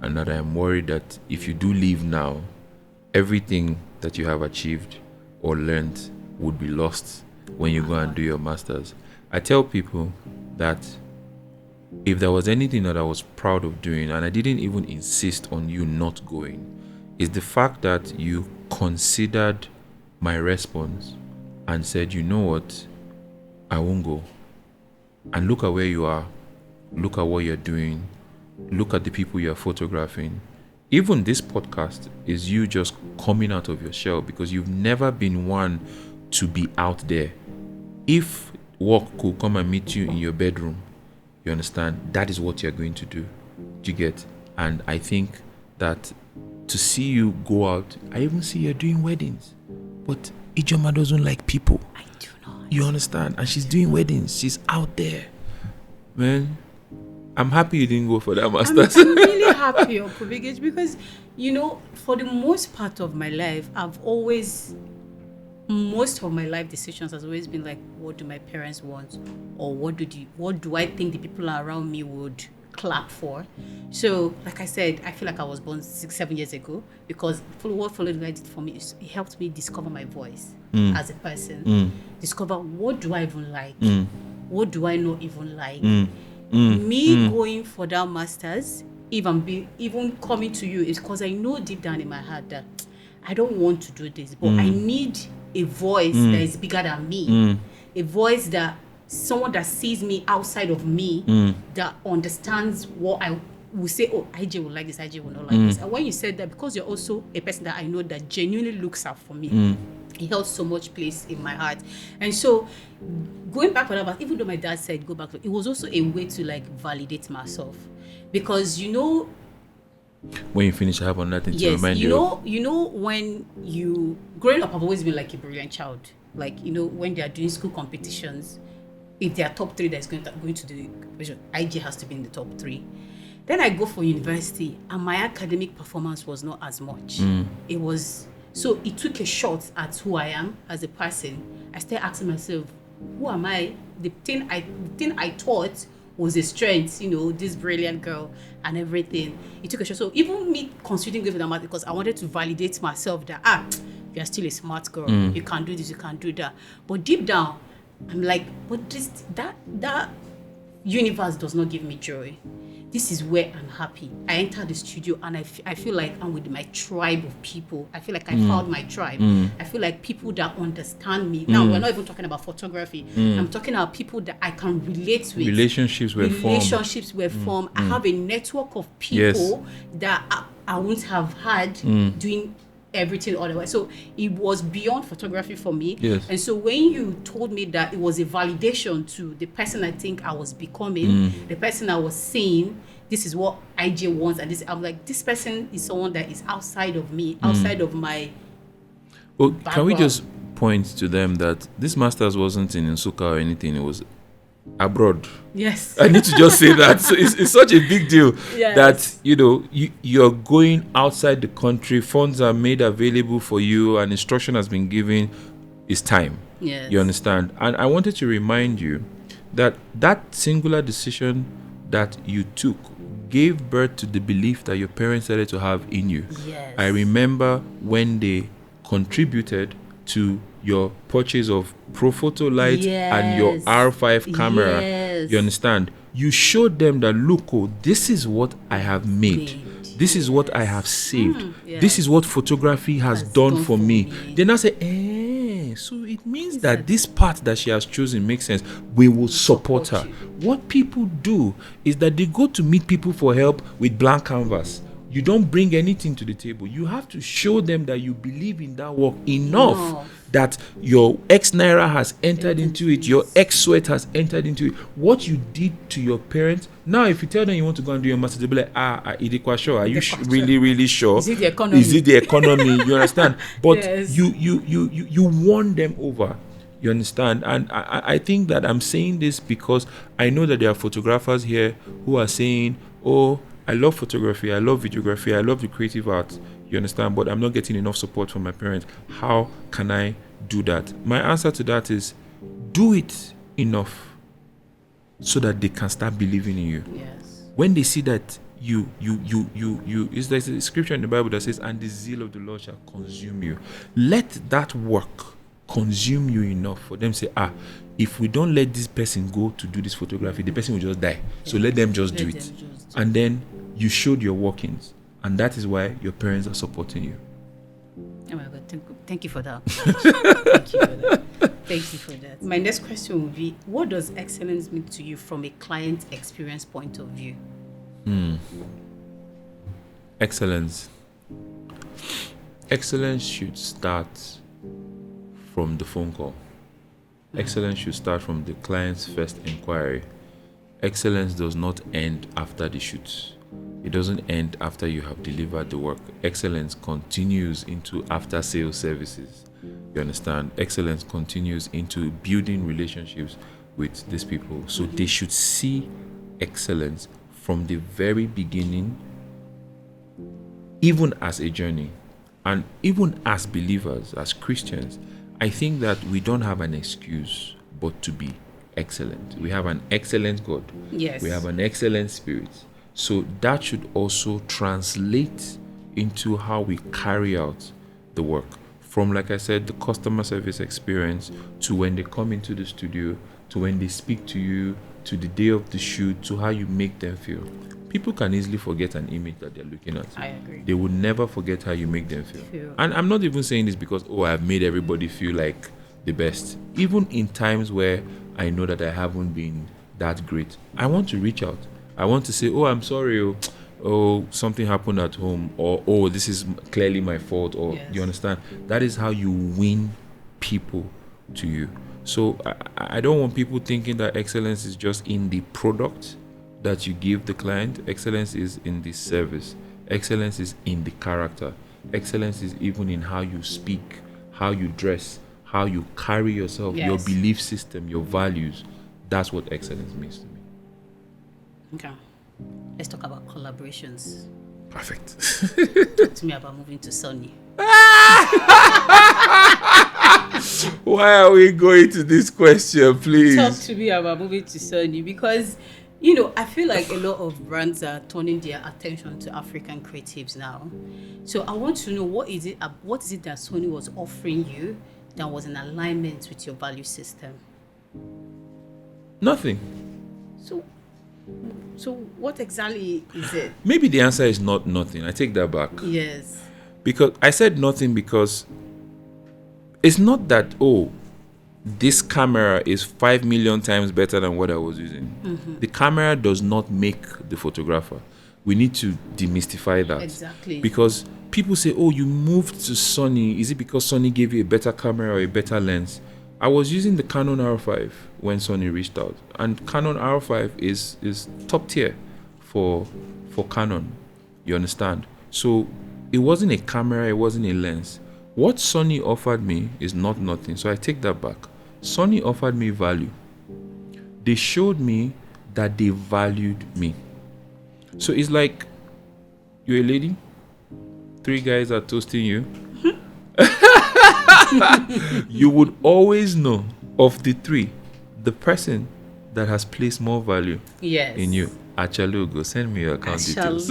and that I am worried that if you do leave now, everything that you have achieved or learned would be lost when you go and do your master's. I tell people that if there was anything that I was proud of doing, and I didn't even insist on you not going, is the fact that you considered my response and said, you know what, I won't go. And look at where you are. Look at what you're doing. Look at the people you're photographing. Even this podcast is you just coming out of your shell because you've never been one to be out there. If work could come and meet you in your bedroom, you understand, that is what you're going to do. Do you get? And I think that to see you go out, I even see you're doing weddings. But Ijeoma doesn't like people. I do not. You understand? And she's doing weddings. She's out there. Man, I'm happy you didn't go for that master's. I'm really happy, Uncle BigH, because, you know, for the most part of my life, most of my life decisions has always been like, what do my parents want? Or what do I think the people around me would clap for? So, like I said, I feel like I was born 6-7 years ago because what Follow the Light did for me is it helped me discover my voice as a person, discover what do I even like, what do I not even like. Going for that master's, even coming to you, is because I know deep down in my heart that I don't want to do this, but I need a voice that is bigger than me, a voice that someone that sees me outside of me, that understands what I will say, oh, IJ will like this, IJ will not like this. And when you said that, because you're also a person that I know that genuinely looks out for me, it held so much place in my heart. And so going back to that, even though my dad said go back, it was also a way to like validate myself. Because, you know, when you finish, I have nothing to remind you. You know, when you growing up, I've always been like a brilliant child. Like, you know, when they are doing school competitions, if they are top 3 that's going to the competition, IJ has to be in the top 3. Then I go for university, and my academic performance was not as much. So it took a shot at who I am as a person. I started asking myself, who am I? The thing I thought was a strength, you know, this brilliant girl and everything. It took a shot. So even me considering going for that math, because I wanted to validate myself that you're still a smart girl. You can do this, you can do that. But deep down, I'm like, but that universe does not give me joy. This is where I'm happy. I enter the studio and I feel like I'm with my tribe of people. I feel like I found my tribe. I feel like people that understand me. Now, we're not even talking about photography. I'm talking about people that I can relate with. Relationships were formed. I have a network of people that I wouldn't have had doing everything otherwise. So it was beyond photography for me. Yes. And so when you told me that it was a validation to the person I think I was becoming, the person I was seeing, this is what IJ wants, and this, I'm like, this person is someone that is outside of me, outside of my Well, can we background. just point to them that this master's wasn't in Nsukka or anything? It was abroad. Yes. I need to just say that. So it's such a big deal Yes. that you're going outside the country. Funds are made available for you, and instruction has been given. It's time. Yes. You understand? And I wanted to remind you that that singular decision that you took gave birth to the belief that your parents started to have in you. Yes. I remember when they contributed to your purchase of Profoto light and your Yes. R5 camera. Yes. You understand? You showed them that, look, oh, this is what I have made. This is what I have saved. yes. This is what photography has done for me. me. Then I say, so it means that this path that she has chosen makes sense. We will support her. you. What people do is that they go to meet people for help with blank canvas. You don't bring anything to the table. You have to show them that you believe in that work enough that your X Naira has entered into it, your X sweat has entered into it. What you did to your parents. Now, if you tell them you want to go and do your master, they'll be like, Idikwa, sure. Are you really, really sure? Is it the economy? Is it the economy? You understand? But Yes. you won them over. You understand? And I think that I'm saying this because I know that there are photographers here who are saying, oh, I love photography, I love videography, I love the creative arts. You understand? But I'm not getting enough support from my parents. How can I do that? My answer to that is do it enough so that they can start believing in you. Yes. When they see that you is there's a scripture in the Bible that says, and the zeal of the Lord shall consume you. Let that work consume you enough for them to say, if we don't let this person go to do this photography, the person will just die. So let them just do it. And then you showed your workings, and that is why your parents are supporting you. Oh my God, thank you for that. Thank you for that. Thank you for that. My next question would be, what does excellence mean to you from a client experience point of view? Excellence should start from the phone call. Excellence should start from the client's first inquiry. Excellence does not end after the shoot. It doesn't end after you have delivered the work. Excellence continues into after sales services. You understand? Excellence continues into building relationships with these people. So they should see excellence from the very beginning, even as a journey. And even as believers, as Christians, I think that we don't have an excuse but to be excellent. We have an excellent God. Yes. We have an excellent spirit. So that should also translate into how we carry out the work. From, like I said, the customer service experience to when they come into the studio, to when they speak to you, to the day of the shoot, to how you make them feel. People can easily forget an image that they're looking at. I agree. They will never forget how you make them feel. And I'm not even saying this because, I've made everybody feel like the best. Even in times where I know that I haven't been that great, I want to reach out. I want to say, I'm sorry, something happened at home, or this is clearly my fault, or Yes. you understand? That is how you win people to you. So I don't want people thinking that excellence is just in the product that you give the client. Excellence is in the service. Excellence is in the character. Excellence is even in how you speak, how you dress, how you carry yourself, your Yes. belief system, your values. That's what excellence means to me. Okay. Let's talk about collaborations. Perfect. Talk to me about moving to Sony. Why are we going to this question, please? Talk to me about moving to Sony because, I feel like a lot of brands are turning their attention to African creatives now. So I want to know what is it that Sony was offering you that was in alignment with your value system? Nothing. So what exactly is it? Maybe the answer is not nothing. I take that back. Yes. Because I said nothing because it's not that, this camera is 5 million times better than what I was using. Mm-hmm. The camera does not make the photographer. We need to demystify that. Exactly. Because people say, you moved to Sony. Is it because Sony gave you a better camera or a better lens? I was using the Canon R5 when Sony reached out. And Canon R5 is top tier for Canon. You understand? So it wasn't a camera, it wasn't a lens. What Sonny offered me is not nothing. So I take that back. Sonny offered me value. They showed me that they valued me. So it's like you're a lady, 3 guys are toasting you. You would always know of the 3, the person that has placed more value Yes. in you. Achalugo, send me your account details.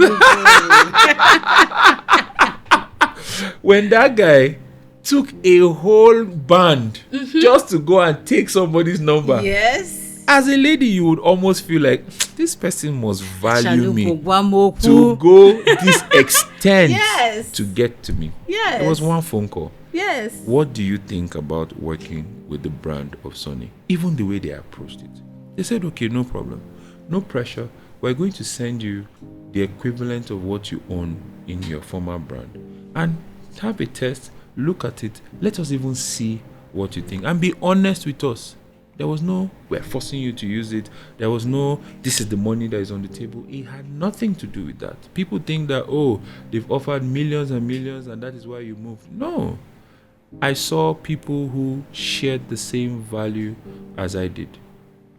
When that guy took a whole band just to go and take somebody's number, Yes. as a lady, you would almost feel like this person must value me Chalupo to go this extent Yes. to get to me. Yes. It was one phone call. Yes. What do you think about working with the brand of Sony? Even the way they approached it. They said, okay, no problem. No pressure. We're going to send you the equivalent of what you own in your former brand. And have a test, look at it. Let us even see what you think. And be honest with us. There was no, we're forcing you to use it. There was no, this is the money that is on the table. It had nothing to do with that. People think that, oh, they've offered millions and millions and that is why you moved. No. I saw people who shared the same value as I did.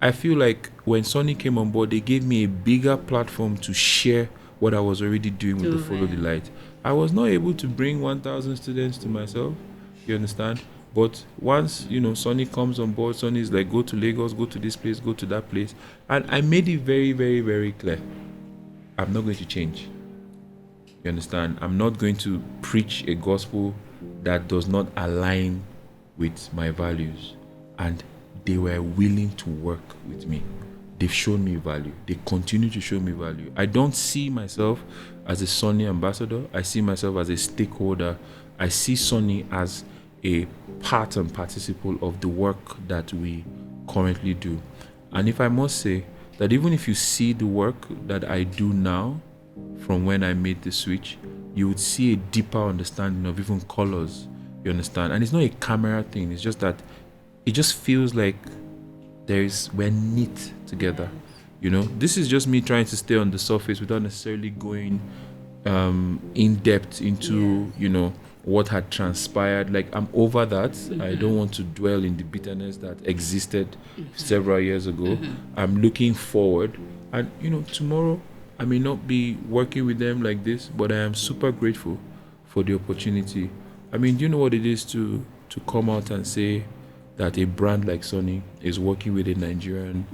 I feel like when Sony came on board, they gave me a bigger platform to share what I was already doing with the Follow the Light. I was not able to bring 1,000 students to myself, you understand? But once, Sony comes on board, Sony is like, go to Lagos, go to this place, go to that place. And I made it very, very, very clear. I'm not going to change. You understand? I'm not going to preach a gospel that does not align with my values. And they were willing to work with me. They've shown me value. They continue to show me value. I don't see myself as a Sony ambassador. I see myself as a stakeholder. I see Sony as a part and participle of the work that we currently do. And if I must say that even if you see the work that I do now from when I made the switch, you would see a deeper understanding of even colors, you understand? And it's not a camera thing. It's just that it just feels like we're neat together. This is just me trying to stay on the surface without necessarily going in depth into what had transpired. Like, I'm over that. I don't want to dwell in the bitterness that existed several years ago. I'm looking forward, and tomorrow I may not be working with them like this, but I am super grateful for the opportunity. I mean, do you know what it is to come out and say that a brand like Sony is working with a Nigerian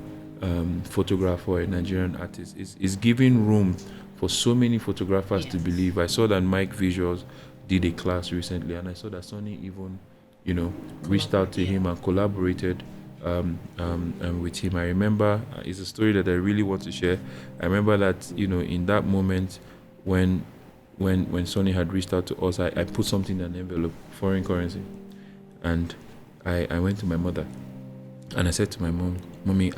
photographer or a Nigerian artist? Is giving room for so many photographers to believe. I saw that Mike Visuals did a class recently, and I saw that Sony even, reached out to him and collaborated with him. I remember, it's a story that I really want to share. I remember that, in that moment when Sony had reached out to us, I put something in an envelope, foreign currency, and I went to my mother and I said to my mom, Mommy,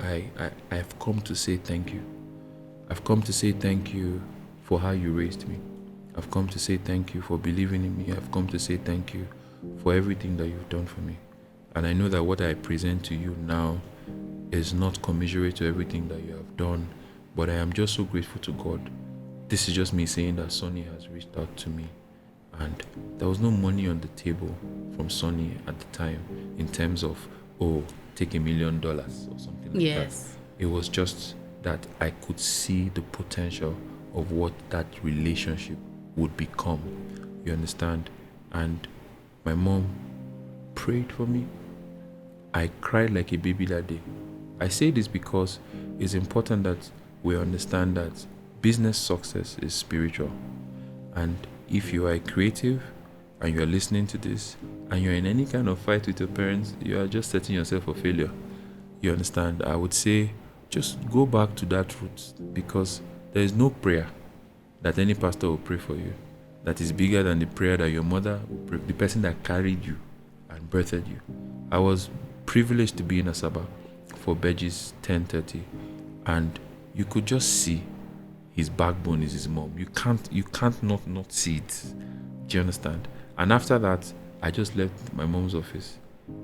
I've come to say thank you. I've come to say thank you for how you raised me. I've come to say thank you for believing in me. I've come to say thank you for everything that you've done for me. And I know that what I present to you now is not commensurate to everything that you have done, but I am just so grateful to God. This is just me saying that Sony has reached out to me. And there was no money on the table from Sony at the time in terms of, take $1 million or something like that. It was just that I could see the potential of what that relationship would become. You understand? And my mom prayed for me. I cried like a baby that day. I say this because it's important that we understand that business success is spiritual. And if you are a creative and you are listening to this and you're in any kind of fight with your parents, you are just setting yourself for failure. You understand? I would say just go back to that root, because there is no prayer that any pastor will pray for you that is bigger than the prayer that your mother will pray, the person that carried you and birthed you. I was privileged to be in Asaba for BigH's 10:30, and you could just see his backbone is his mom. You can't not see it. Do you understand? And after that, I just left my mom's office.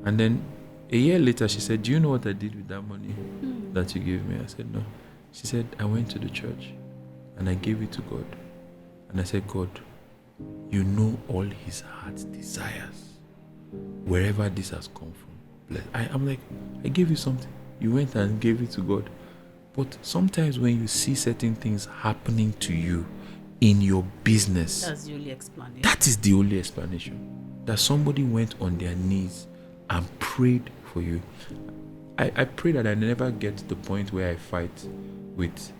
And then a year later, she said, do you know what I did with that money that you gave me? I said, no. She said, I went to the church and I gave it to God. And I said, God, You know all his heart's desires. Wherever this has come from. I'm like, I gave you something. You went and gave it to God. But sometimes when you see certain things happening to you in your business, That's the only explanation. that is the only explanation. That somebody went on their knees and prayed for you. I pray that I never get to the point where I fight with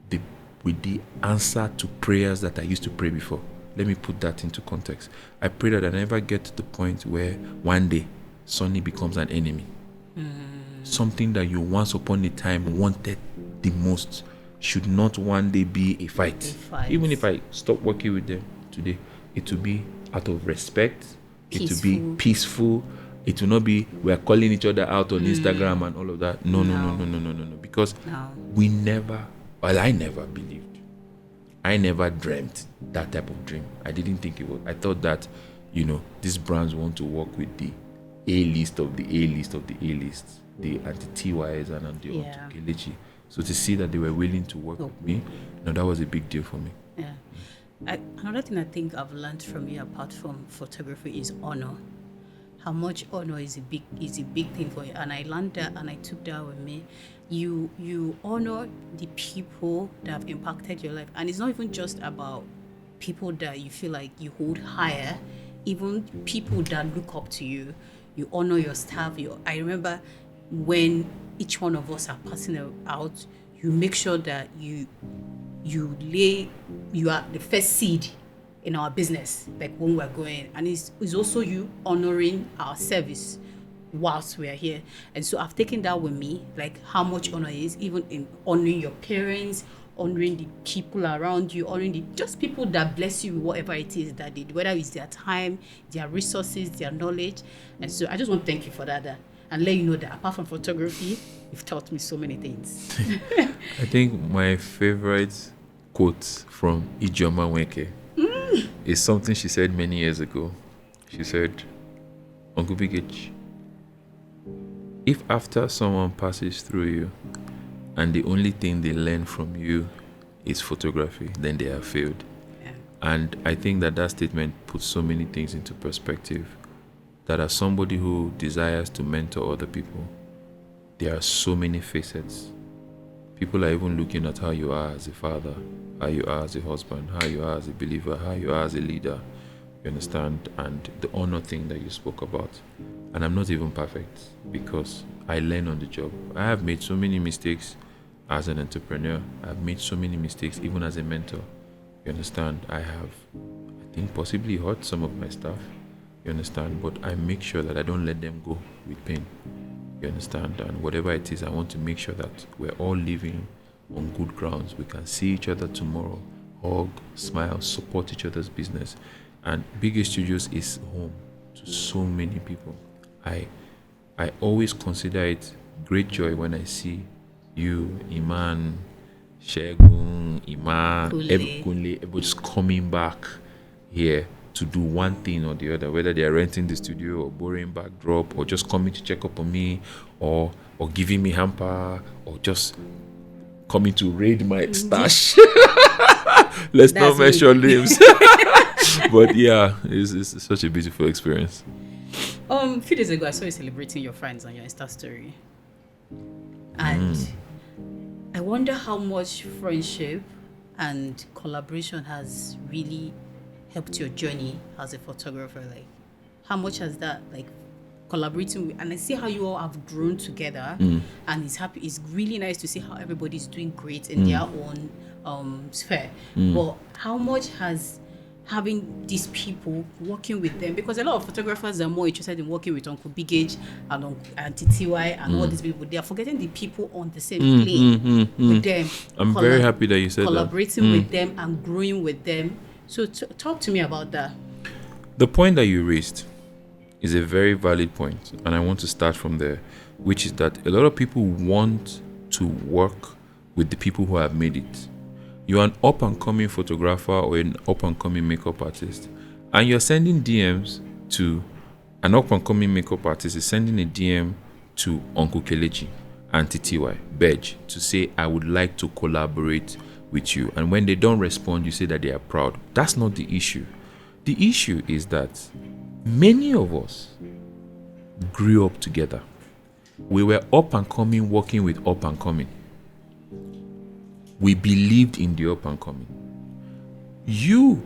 the answer to prayers that I used to pray before. Let me put that into context. I pray that I never get to the point where one day Sonny becomes an enemy. Something that you once upon a time wanted the most should not one day be a fight. Even if I stop working with them today, it will be out of respect. It will be peaceful. It will not be we are calling each other out on Instagram and all of that. No. Because we never, well, I never believed. I never dreamt that type of dream. I didn't think it was. I thought that, these brands want to work with the A-list of the A-list of the A-lists, the anti-TYs and the anti-Kelechi. So to see that they were willing to work with me, that was a big deal for me. Yeah. Another thing I think I've learned from you, apart from photography, is honor. How much honor is a big thing for you, and I learned that, and I took that with me. You honor the people that have impacted your life, and it's not even just about people that you feel like you hold higher, even people that look up to you. You honor your staff. I remember when each one of us are passing out, you make sure that you are the first seed in our business, like when we're going, and it's also you honoring our service whilst we are here. And so I've taken that with me, like how much honor is even in honoring your parents, honoring the people around you, honoring just people that bless you with whatever it is that they do, whether it's their time, their resources, their knowledge. And so I just want to thank you for that and let you know that apart from photography, you've taught me so many things. I think my favorite quote from Ijeoma Nweke is something she said many years ago. She said, Uncle BigH, if after someone passes through you and the only thing they learn from you is photography, then they have failed. Yeah. And I think that statement puts so many things into perspective. That as somebody who desires to mentor other people, there are so many facets. People are even looking at how you are as a father, how you are as a husband, how you are as a believer, how you are as a leader. You understand? And the honor thing that you spoke about. And I'm not even perfect because I learn on the job. I have made so many mistakes as an entrepreneur. I've made so many mistakes even as a mentor. You understand? I think, possibly hurt some of my staff. You understand? But I make sure that I don't let them go with pain. You understand? And whatever it is, I want to make sure that we're all living on good grounds. We can see each other tomorrow, hug, smile, support each other's business. And BigH Studios is home to so many people. I always consider it great joy when I see you, Iman, Shegun, Iman, Kunle, everybody's coming back here to do one thing or the other, whether they are renting the studio or borrowing backdrop or just coming to check up on me or giving me hamper or just coming to raid my stash. Let's not mention names. But yeah, it's such a beautiful experience. A few days ago, I saw you celebrating your friends on your Insta story. And I wonder how much friendship and collaboration has really helped your journey as a photographer. Like, how much has that, like, collaborating with, and I see how you all have grown together, and it's really nice to see how everybody's doing great in their own sphere. But how much has having these people, working with them, because a lot of photographers are more interested in working with Uncle BigH and TTY and all these people. They are forgetting the people on the same plane with them. I'm very happy that you said collaborating with them and growing with them. So talk to me about that. The point that you raised is a very valid point, and I want to start from there, which is that a lot of people want to work with the people who have made it. You're an up-and-coming photographer or an up-and-coming makeup artist, and you're sending DMs to an up-and-coming makeup artist is sending a DM to Uncle Kelechi and TTY, BigH, to say, I would like to collaborate with you. And when they don't respond, you say that they are proud. That's not the issue. The issue is that many of us grew up together. We were up and coming, working with up and coming. We believed in the up and coming. You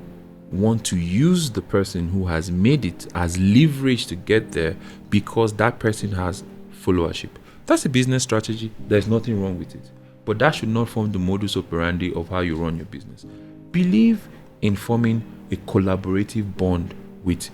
want to use the person who has made it as leverage to get there because that person has followership. That's a business strategy. There's nothing wrong with it. But that should not form the modus operandi of how you run your business. Believe in forming a collaborative bond with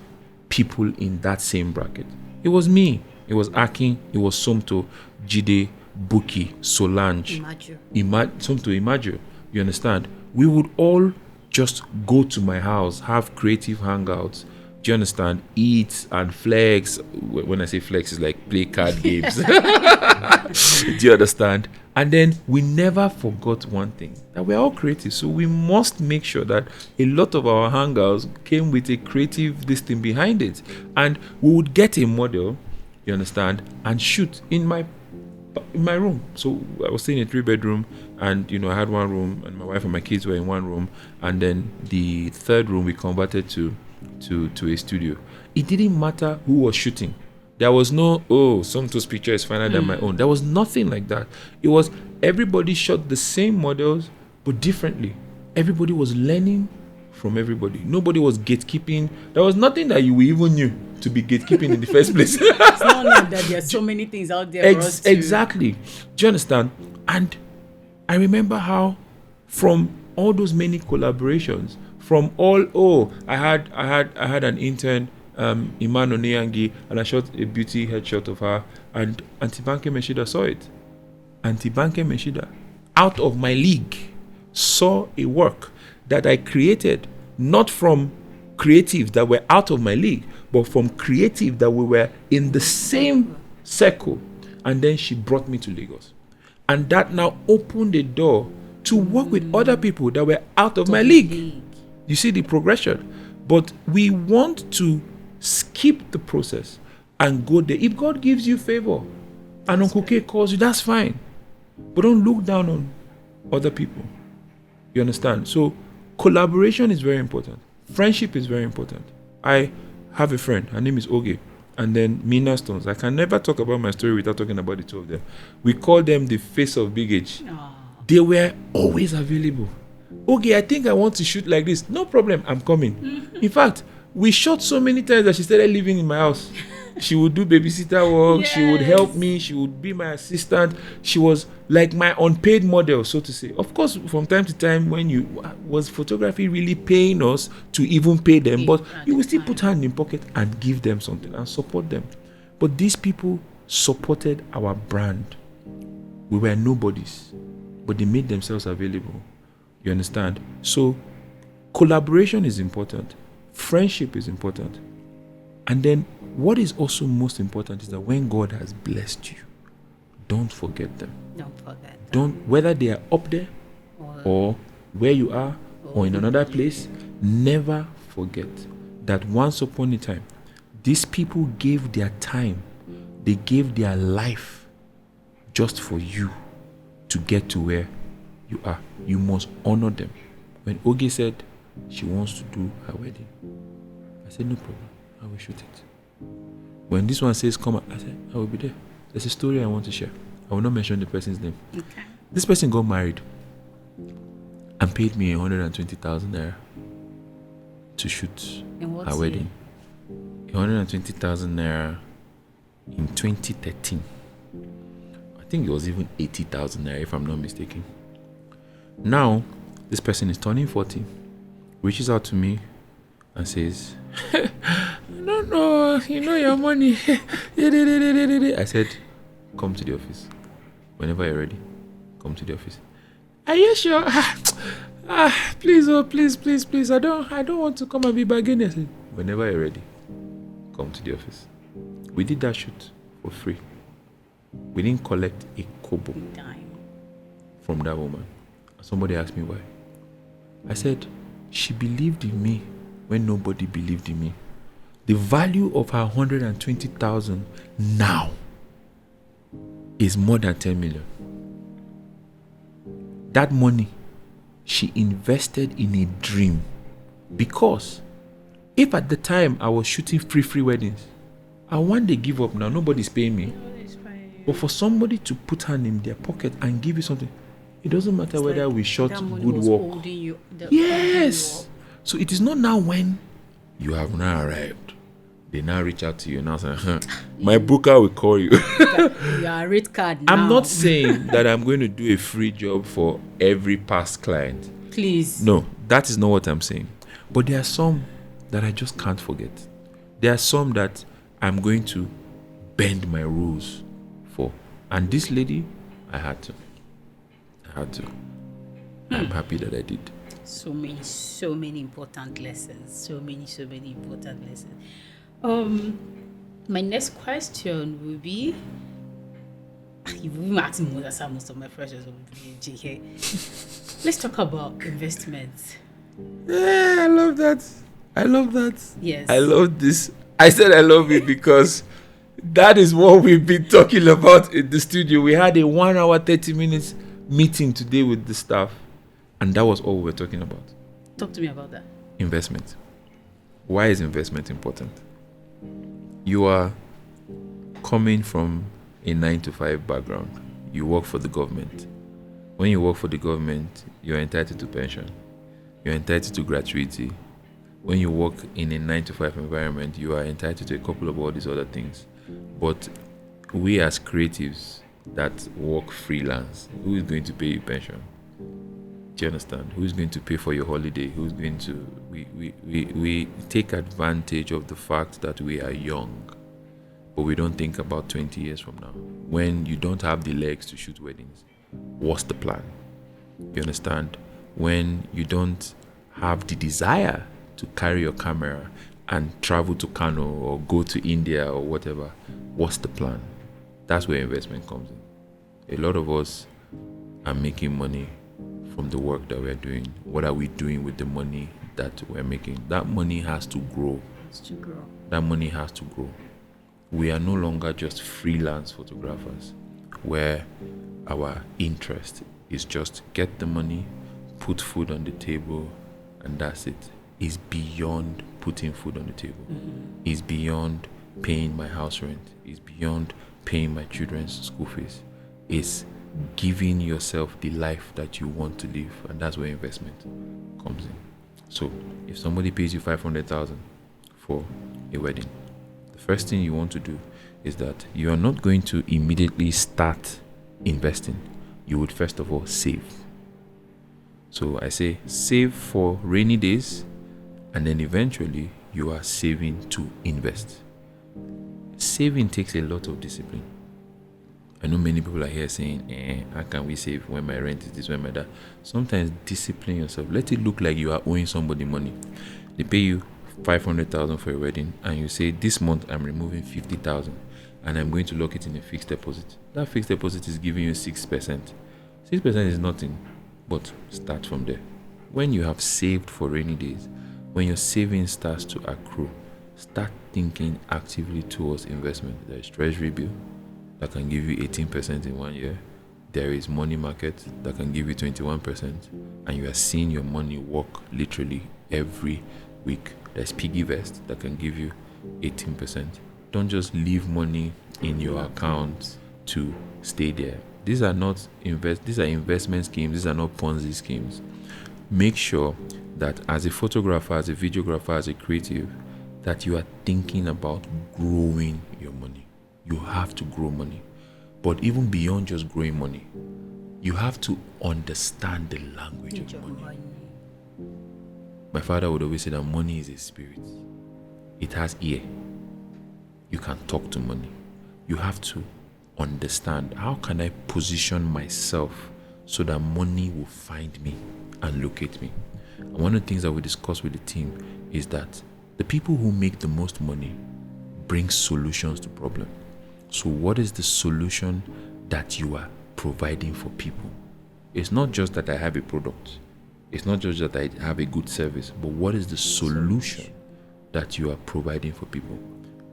people in that same bracket. It was me. It was Akin. It was Somto, Jide, Buki, Solange, Somto, Imajo. You understand? We would all just go to my house, have creative hangouts. Do you understand? Eat and flex. When I say flex, it's like play card games. Do you understand? And then we never forgot one thing, that we're all creative. So we must make sure that a lot of our hangouts came with a creative this thing behind it. And we would get a model, you understand, and shoot in my room. So I was staying in a 3-bedroom, and I had one room, and my wife and my kids were in one room, and then the third room we converted to a studio. It didn't matter who was shooting. There was no, Somto's picture is finer than my own. There was nothing like that. It was everybody shot the same models, but differently. Everybody was learning from everybody. Nobody was gatekeeping. There was nothing that you even knew to be gatekeeping in the first place. It's not like that there's so many things out there for us to... Exactly. Do you understand? And I remember how from all those many collaborations, from all, I had an intern, Iman Oneyangi, and I shot a beauty headshot of her, and Auntie Banke Meshida saw it. Auntie Banke Meshida, out of my league, saw a work that I created, not from creatives that were out of my league, but from creative that we were in the same circle. And then she brought me to Lagos. And that now opened the door to work with other people that were out of my league. You see the progression. But we want to skip the process and go there. If God gives you favor and Uncle K calls you, that's fine. But don't look down on other people. You understand? So collaboration is very important. Friendship is very important. I have a friend. Her name is Oge. And then Mina Stones. I can never talk about my story without talking about the two of them. We call them the face of BigH. They were always available. Okay, I think I want to shoot like this. No problem, I'm coming. In fact, we shot so many times that she started living in my house. She would do babysitter work. Yes. She would help me. She would be my assistant. She was like my unpaid model, so to say. Of course, from time to time, when was photography really paying us to even pay them, but you will still put hand in pocket and give them something and support them. But these people supported our brand. We were nobodies, but they made themselves available. You understand? So collaboration is important. Friendship is important. And then what is also most important is that when God has blessed you, don't forget them. Don't forget them. Whether they are up there or where you are or in another place, never forget that once upon a time, these people gave their time, they gave their life just for you to get to where you are. You must honor them. When Oge said she wants to do her wedding, I said, no problem, I will shoot it. When this one says come, I said, I will be there. There's a story I want to share. I will not mention the person's name. Okay. This person got married and paid me 120,000 naira to shoot her wedding. 120,000 naira in 2013. I think it was even 80,000 naira if I'm not mistaken. Now, this person is turning 40, reaches out to me and says, no, your money. I said, come to the office. Whenever you're ready, come to the office. Are you sure? Please. I don't want to come and be bargaining. I said, whenever you're ready, come to the office. We did that shoot for free. We didn't collect a kobo from that woman. Somebody asked me why. I said, she believed in me when nobody believed in me. The value of her 120,000 now is more than 10 million. That money she invested in a dream, because If at the time I was shooting free weddings, I one day give up now. Nobody's paying me. But for somebody to put hand in their pocket and give you something, it doesn't matter whether like we shot that money good was work. holding you- the- Yes. So it is not now when you have now arrived. They now reach out to you and now say, my broker will call you. You are a rate card now. I'm not saying that I'm going to do a free job for every past client. Please. No, that is not what I'm saying. But there are some that I just can't forget. There are some that I'm going to bend my rules for. And this lady, I had to. I'm happy that I did. So many important lessons. So many important lessons. My next question will be, you've been asking me most of my questions will be JK. Let's talk about investments. Yeah, I love that. Yes. I love this. I said I love it because that is what we've been talking about in the studio. We had a 1 hour, 30 minutes meeting today with the staff, and that was all we were talking about. Talk to me about that. Investment. Why is investment important? You are coming from a 9-to-5 background. You work for the government. When you work for the government, you're entitled to pension. You're entitled to gratuity. When you work in a 9-to-5 environment, you are entitled to a couple of all these other things. But we as creatives that work freelance, who is going to pay you pension? Do you understand? Who is going to pay for your holiday? Who's going to... We take advantage of the fact that we are young, but we don't think about 20 years from now. When you don't have the legs to shoot weddings, what's the plan? You understand? When you don't have the desire to carry your camera and travel to Kano or go to India or whatever, what's the plan? That's where investment comes in. A lot of us are making money from the work that we're doing. What are we doing with the money that we're making? That money has to grow. That money has to grow. We are no longer just freelance photographers where our interest is just get the money, put food on the table, and that's it. It's beyond putting food on the table. It's beyond paying my house rent. It's beyond paying my children's school fees. It's giving yourself the life that you want to live, and that's where investment comes in. So if somebody pays you 500,000 for a wedding, the first thing you want to do is that you are not going to immediately start investing. You would first of all save. So I say save for rainy days, and then eventually you are saving to invest. Saving takes a lot of discipline. I know many people are here saying, how can we save when my rent is this, when my that? Sometimes discipline yourself. Let it look like you are owing somebody money. They pay you 500,000 for a wedding, and you say, this month I'm removing 50,000 and I'm going to lock it in a fixed deposit. That fixed deposit is giving you 6%. 6% is nothing, but start from there. When you have saved for rainy days, when your savings starts to accrue, start thinking actively towards investment. There is treasury bill that can give you 18% in 1 year. There is money market that can give you 21%, and you are seeing your money work literally every week. There's piggy vest that can give you 18%. Don't just leave money in your account to stay there. These are investment schemes. These are not Ponzi schemes. Make sure that as a photographer, as a videographer, as a creative, that you are thinking about growing your money. You have to grow money. But even beyond just growing money, you have to understand the language of money. My father would always say that money is a spirit. It has ear. You can talk to money. You have to understand, how can I position myself so that money will find me and locate me? And one of the things that we discuss with the team is that the people who make the most money bring solutions to problems. So what is the solution that you are providing for people? It's not just that I have a product. It's not just that I have a good service, but what is the solution that you are providing for people?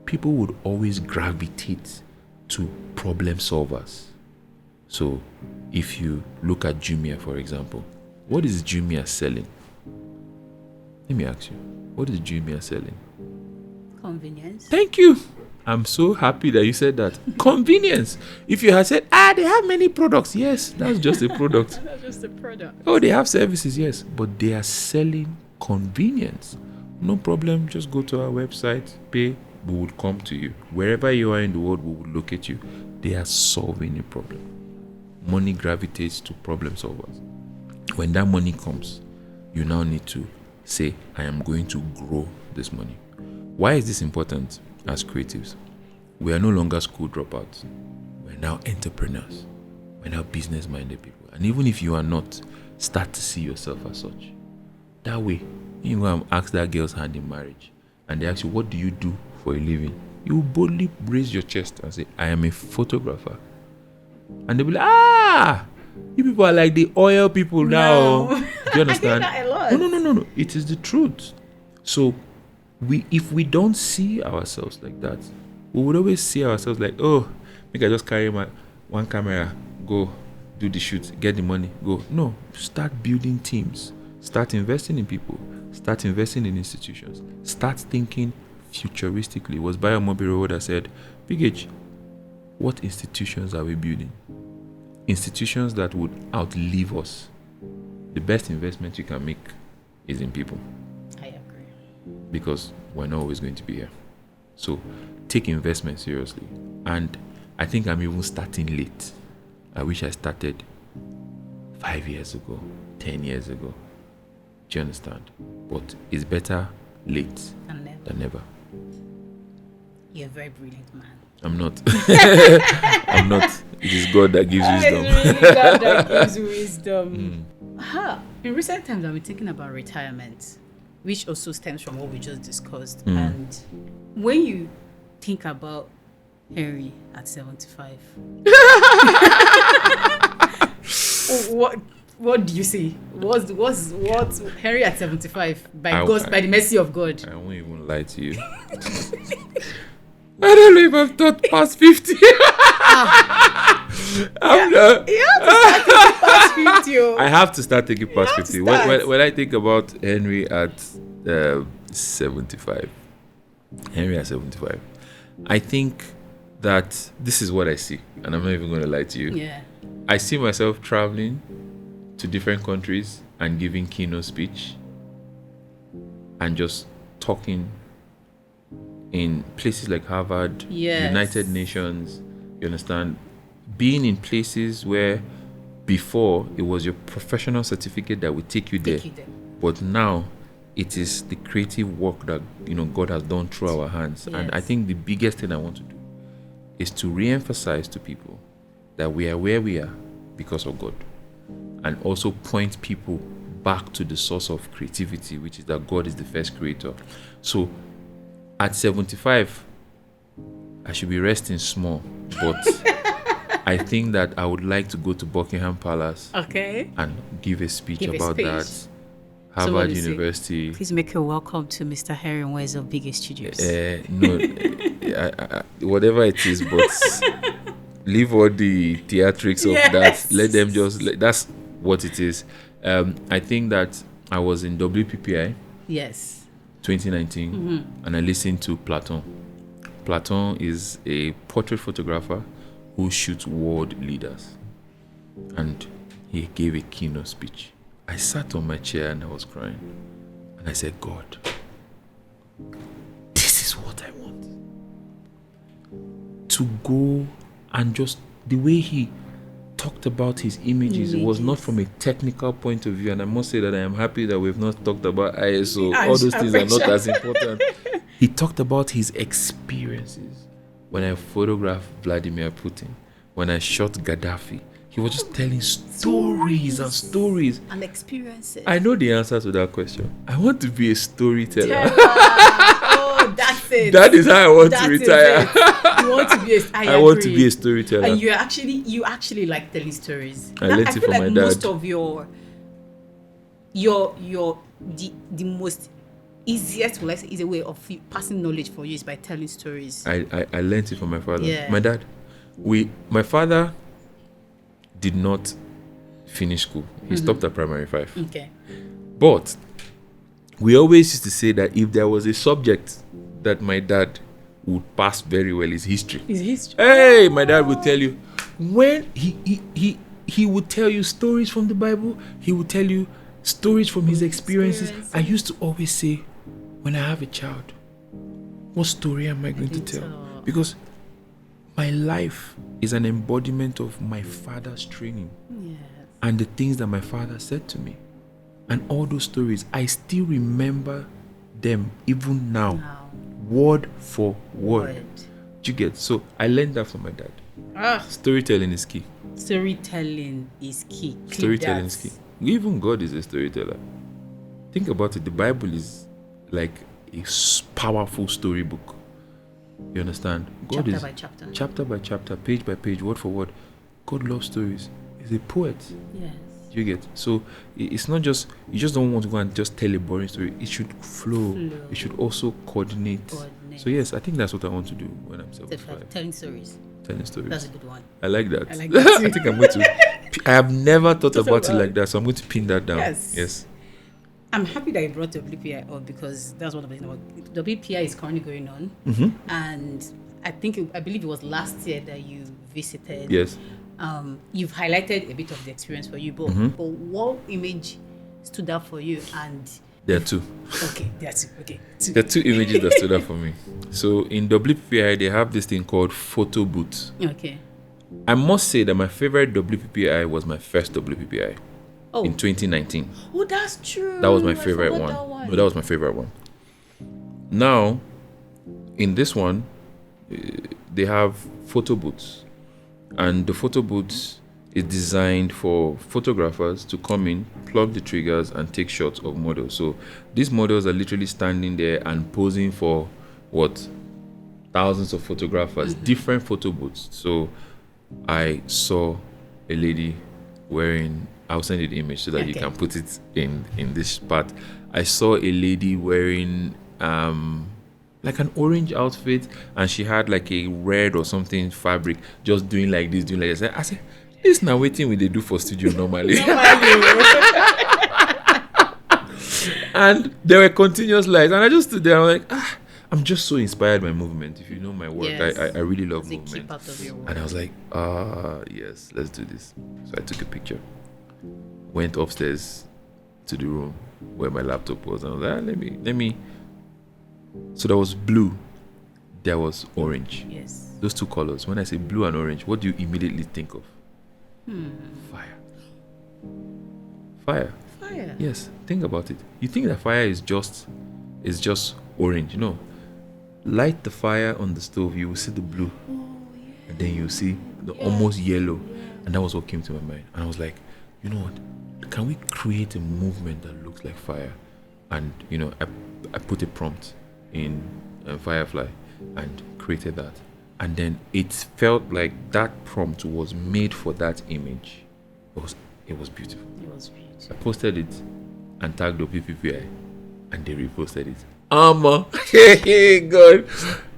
People would always gravitate to problem solvers. So if you look at Jumia, for example, what is Jumia selling? Let me ask you. What is Jumia selling? Convenience. Thank you. I'm so happy that you said that. Convenience. If you had said, they have many products. Yes, that's just a product. That's just a product. Oh, they have services. Yes, but they are selling convenience. No problem. Just go to our website, pay. We will come to you. Wherever you are in the world, we will locate you. They are solving a problem. Money gravitates to problem solvers. When that money comes, you now need to say, I am going to grow this money. Why is this important as creatives? We are no longer school dropouts. We're now entrepreneurs. We're now business-minded people. And even if you are not, start to see yourself as such. That way, you go and ask that girl's hand in marriage, and they ask you, what do you do for a living? You boldly raise your chest and say, I am a photographer. And they'll be like, you people are like the oil people now. Do you understand? I hear that a lot. No. It is the truth. So, if we don't see ourselves like that, we would always see ourselves like, make I just carry my one camera, go do the shoot, get the money, go. No, start building teams. Start investing in people. Start investing in institutions. Start thinking futuristically. It was Bayo Mobiro that said, BigH, what institutions are we building? Institutions that would outlive us. The best investment you can make is in people. I agree. Because we're not always going to be here. So take investment seriously. And I think I'm even starting late. I wish I started 5 years ago, 10 years ago. Do you understand? But it's better late than never. You're a very brilliant man. I'm not. I'm not. It is God that gives wisdom. It's really God that gives wisdom. In recent times, I've been thinking about retirement, which also stems from what we just discussed. And when you think about Henry at 75, what do you see? What's Henry at 75 by the mercy of God? I won't even lie to you. I don't know if I've thought past 50. I'm not. You have to start thinking past 50. I have to start thinking past 50. Start. When I think about Henry at 75, I think that this is what I see, and I'm not even going to lie to you. Yeah. I see myself traveling to different countries and giving keynote speech and just talking in places like Harvard, United Nations, you understand? Being in places where before it was your professional certificate that would take you there. But now it is the creative work that God has done through our hands. And I think the biggest thing I want to do is to re-emphasize to people that we are where we are because of God. And also point people back to the source of creativity, which is that God is the first creator. So at 75, I should be resting small, but I think that I would like to go to Buckingham Palace and give a speech about that. Harvard University. Please make a welcome to Mr. Henry Nweke of BigH Studios. Whatever it is, but leave all the theatrics of that. Let them that's what it is. I think that I was in WPPI. Yes. 2019, and I listened to Platon. Platon is a portrait photographer who shoots world leaders, and he gave a keynote speech. I sat on my chair and I was crying, and I said, God, this is what I want. To go and just the way he talked about his images, it was not from a technical point of view, and I must say that I am happy that we've not talked about ISO. All those things are not as important. He talked about his experiences when I photographed Vladimir Putin, when I shot Gaddafi. He was just telling stories and experiences. I know the answer to that question. I want to be a storyteller. Oh, that's it. That is how I want to retire. You want to be I want to be a storyteller. And you actually like telling stories. I learned it from my dad. Most of the most easiest easy way of passing knowledge for you is by telling stories. I learned it from my father. Yeah. My dad. My father did not finish school. He stopped at primary 5. Okay. But we always used to say that if there was a subject that my dad would pass very well, is history. Is history. Hey, my dad would tell you when he would tell you stories from the Bible. He would tell you stories from his experiences. I used to always say, when I have a child, what story am I going to tell? Because my life is an embodiment of my father's training and the things that my father said to me. And all those stories, I still remember them even now, word for word. Do you get? So I learned that from my dad. Storytelling is key. Storytelling is key. Storytelling is key. Even God is a storyteller. Think about it. The Bible is like a powerful storybook. You understand? God Chapter is by chapter. Chapter by chapter, page by page, word for word. God loves stories. He's a poet. Yes. You get? So it's not just, you just don't want to go and just tell a boring story. It should flow. It should also coordinate. So yes, I think that's what I want to do when I'm 75. Telling stories. Telling stories. That's a good one. I like that. I like that too. I think I'm going to. I have never thought about it like that, so I'm going to pin that down. Yes. I'm happy that you brought WPPI up because that's what I'm talking about. WPPI is currently going on, and I believe it was last year that you visited. Yes. You've highlighted a bit of the experience for you, but what image stood out for you? And there are two. Okay, there are two. Okay, two. There are two images that stood out for me. So in WPPI, they have this thing called photo booths. Okay. I must say that my favorite WPPI was my first WPPI in 2019. Oh, that's true. That was my favorite one. No, that was my favorite one. Now, in this one, they have photo booths. And the photo booth is designed for photographers to come in, plug the triggers, and take shots of models. So these models are literally standing there and posing for thousands of photographers, different photo booths. So I saw a lady wearing, I'll send you the image so that you can put it in this part. I saw a lady wearing like an orange outfit, and she had like a red or something fabric, just doing like this. I said, this now waiting what they do for studio normally. And there were continuous lights, and I just stood there. I'm like, I'm just so inspired by movement. If you know my work, I really love movement. And I was like, yes, let's do this. So I took a picture, went upstairs to the room where my laptop was, and I was like, let me. So there was blue, there was orange. Yes. Those two colors. When I say blue and orange, what do you immediately think of? Fire. Yes. Think about it. You think that fire is just orange? No. Light the fire on the stove, you will see the blue, and then you see the almost yellow, and that was what came to my mind. And I was like, you know what? Can we create a movement that looks like fire? And I put a prompt in Firefly and created that, and then it felt like that prompt was made for that image. It was beautiful. I posted it and tagged WPPI, and they reposted it. Hey God,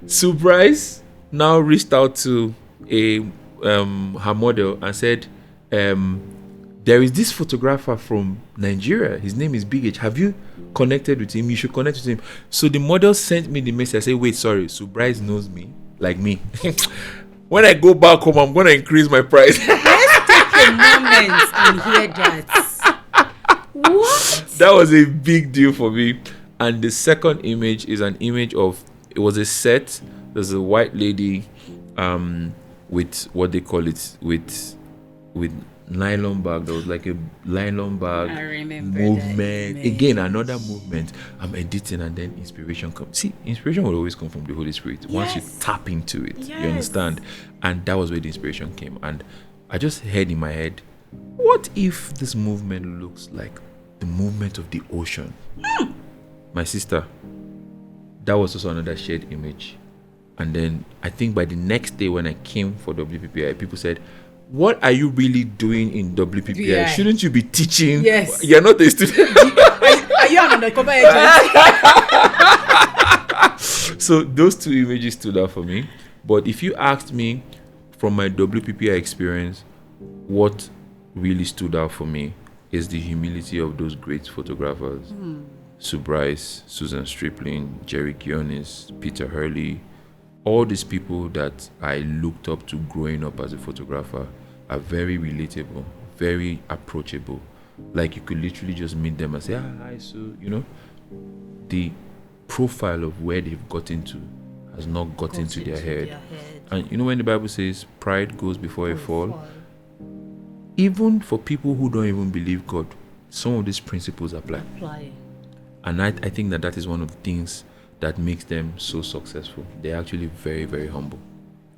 Surprise now reached out to her model and said, there is this photographer from Nigeria. His name is BigH. Have you connected with him? You should connect with him. So the model sent me the message. I said, wait, sorry, Surprise knows me, like me. When I go back home, I'm going to increase my price. Let's take a moment and hear that. What? That was a big deal for me. And the second image is an image of, it was a set. There's a white lady with what they call it, with nylon bag. There was like a nylon bag movement. Again, another movement. I'm editing, and then inspiration comes. See, inspiration will always come from the Holy Spirit. Once you tap into it, you understand? And that was where the inspiration came. And I just heard in my head, what if this movement looks like the movement of the ocean? My sister, that was also another shared image. And then I think by the next day when I came for WPPI, people said, what are you really doing in WPPI? Shouldn't you be teaching? Yes. You're not a student. Are you an undercover agent? So those two images stood out for me. But if you asked me from my WPPI experience, what really stood out for me is the humility of those great photographers. Sue Bryce, Susan Stripling, Jerry Gionis, Peter Hurley, all these people that I looked up to growing up as a photographer are very relatable, very approachable. Like you could literally just meet them and say, hi, Sue, the profile of where they've gotten to has not got into their head. And when the Bible says pride goes before a fall, even for people who don't even believe God, some of these principles apply. And I think that is one of the things that makes them so successful. They're actually very, very humble.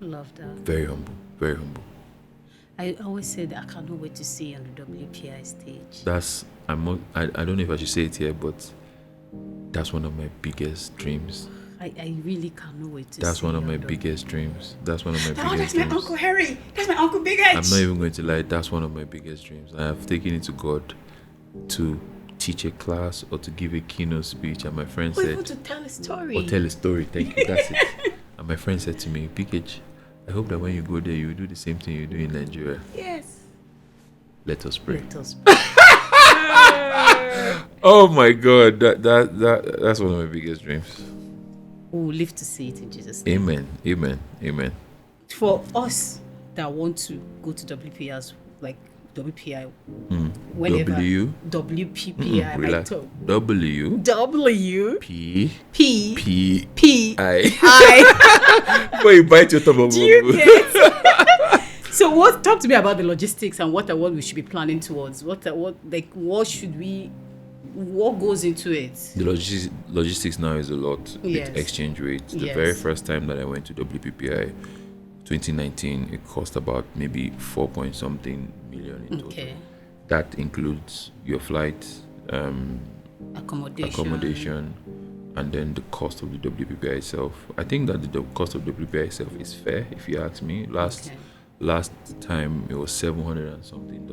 Love that. Very humble. Very humble. I always say that I cannot wait to see you on the WPPI stage. I don't know if I should say it here, but that's one of my biggest dreams. I really cannot wait to see you. That's one of my biggest dreams. That's one of my biggest dreams. That's my Uncle Harry. That's my Uncle BigH. I'm not even going to lie. That's one of my biggest dreams. I have taken it to God to teach a class or to give a keynote speech, and my friend said, even to tell a story. Or tell a story. Thank you. That's it. And my friend said to me, BigH, I hope that when you go there, you do the same thing you do in Nigeria. Yes. Let us pray. Let us pray. Oh my God, that's one of my biggest dreams. We will live to see it in Jesus' name. Amen. Amen. Amen. For us that want to go to WPPI's, like WPI, whenever WPPI, relax. like W P P I. Boy, you bite your tongue. Do you get? So talk to me about the logistics and what we should be planning towards. What goes into it? The logistics now is a lot. Yes. With exchange rates. The Yes. very first time that I went to WPPI, 2019, it cost about maybe 4-point-something million in total. Okay. That includes your flight, Accommodation, and then the cost of the WPPI itself. I think that the cost of WPPI itself is fair, if you ask me. Last time it was $700 and something.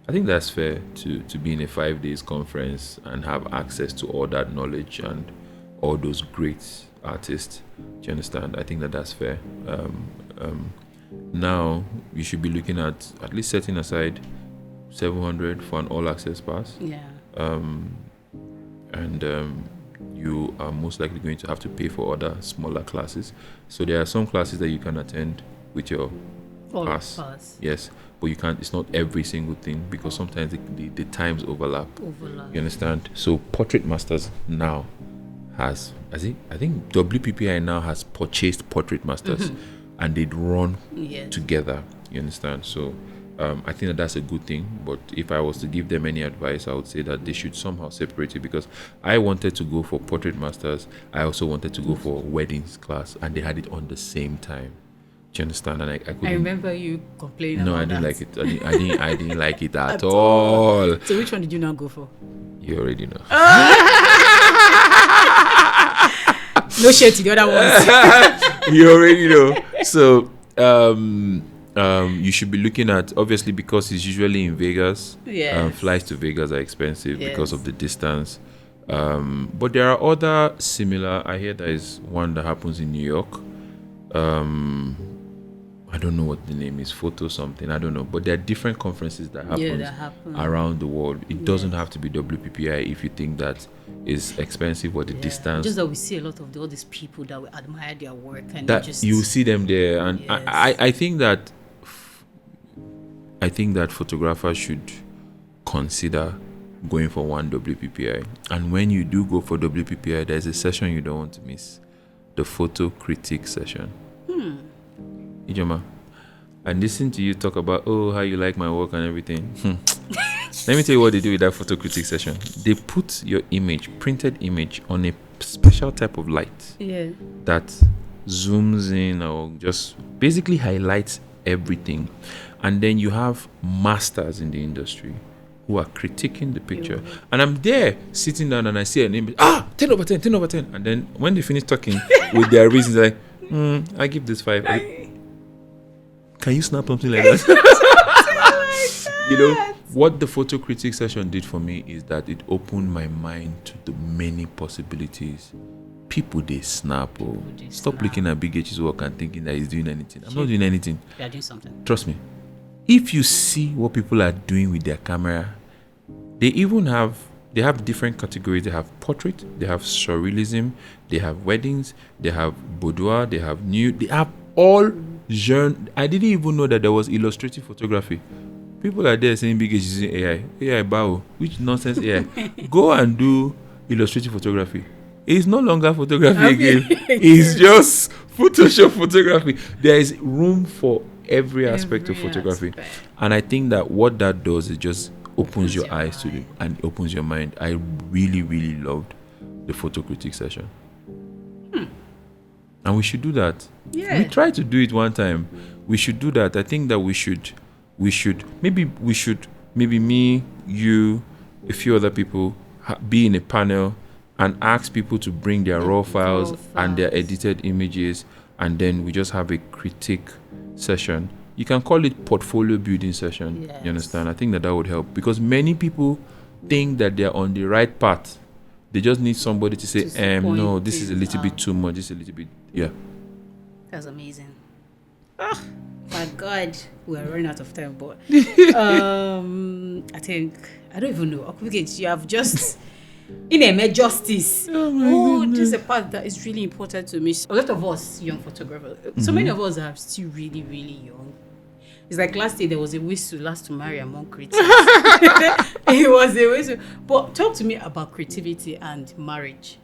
I think that's fair to be in a 5 days conference and have access to all that knowledge and all those great artists. Do you understand? I think that's fair. Now you should be looking at least setting aside $700 for an all access pass. Yeah. You are most likely going to have to pay for other smaller classes. So there are some classes that you can attend with your pass. Yes, but you can't. It's not every single thing because sometimes the times overlap. You understand? So Portrait Masters now has, I think WPPI now has purchased Portrait Masters, and they'd run together. You understand? So I think that's a good thing. But if I was to give them any advice, I would say that they should somehow separate it, because I wanted to go for Portrait Masters. I also wanted to go for weddings class, and they had it on the same time. Do you understand? And I couldn't. I remember you complaining. No, about I didn't that. like it. I didn't like it at all. So which one did you not go for? You already know. No shade to the other ones. You already know. So you should be looking at, obviously, because it's usually in Vegas. Yes. Flights to Vegas are expensive because of the distance. But there are other similar. I hear there is one that happens in New York. I don't know what the name is, photo something, I don't know, but there are different conferences that happen around the world. It doesn't have to be WPPI if you think that is expensive or the distance. Just that we see a lot of all these people that we admire their work, and that you see them there, and I think that photographers should consider going for one WPPI. And when you do go for WPPI, there's a session you don't want to miss, the photo critique session. Ijeoma, I listen to you talk about how you like my work and everything. Let me tell you what they do with that photo critique session. They put your printed image, on a special type of light that zooms in or just basically highlights everything. And then you have masters in the industry who are critiquing the picture. And I'm there sitting down and I see an image, 10 over 10, 10 over 10. And then when they finish talking with their reasons, they're like, I give this 5. Can you snap something like that? You know, what the photo critique session did for me is that it opened my mind to the many possibilities. People, they snap. Stop looking at BigH's work and thinking that he's doing anything. I'm not doing anything. They are doing something. Trust me. If you see what people are doing with their camera, they even have They have different categories. They have portrait, they have surrealism, they have weddings, they have boudoir, they have nude, they have all genre. I didn't even know that there was illustrative photography. People are there saying BigH is using AI. AI bow. Which nonsense AI? Go and do illustrative photography. It's no longer photography again. It's just Photoshop photography. There is room for every aspect of photography. And I think that what that does is just opens your eyes to it and opens your mind. I really, really loved the photo critique session. And we should do that. Yeah. We tried to do it one time. We should do that. I think that we should maybe me, you, a few other people be in a panel and ask people to bring their raw files and their edited images, and then we just have a critique session. You can call it portfolio building session. Yes. You understand? I think that would help, because many people think that they're on the right path. They just need somebody to say, no, this is a little bit too much. This is a little bit, yeah. That's amazing. My God, we're running out of time, but I think, I don't even know. You have just in a justice. This is a part that is really important to me. A lot of us young photographers, so many of us are still really, really young. It's like last year there was a wish to last to marry among critics. It was a wish. But talk to me about creativity and marriage.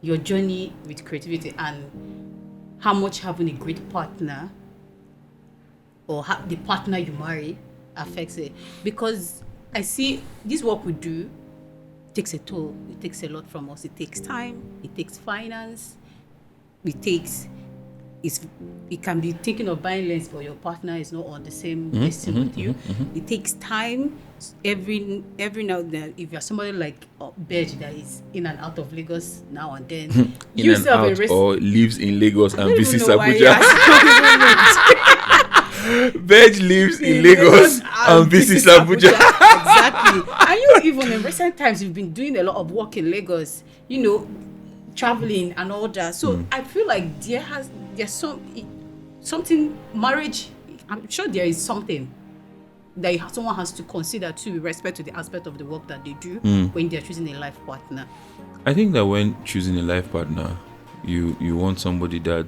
Your journey with creativity and how much having a great partner or the partner you marry affects it. Because I see this work we do takes a toll. It takes a lot from us. It takes time. It takes finance. It can be thinking of buying lens, but your partner is not on the same distance with you. It takes time. Every now and then, if you're somebody like BigH that is in and out of Lagos now and then, in and out, or lives in Lagos and visits Abuja. BigH lives in Lagos and visits Abuja. Exactly. And you even in recent times you've been doing a lot of work in Lagos, traveling and all that. So I feel like there's something marriage. I'm sure there is something that someone has to consider too, with respect to the aspect of the work that they do when they're choosing a life partner. I think that when choosing a life partner, you want somebody that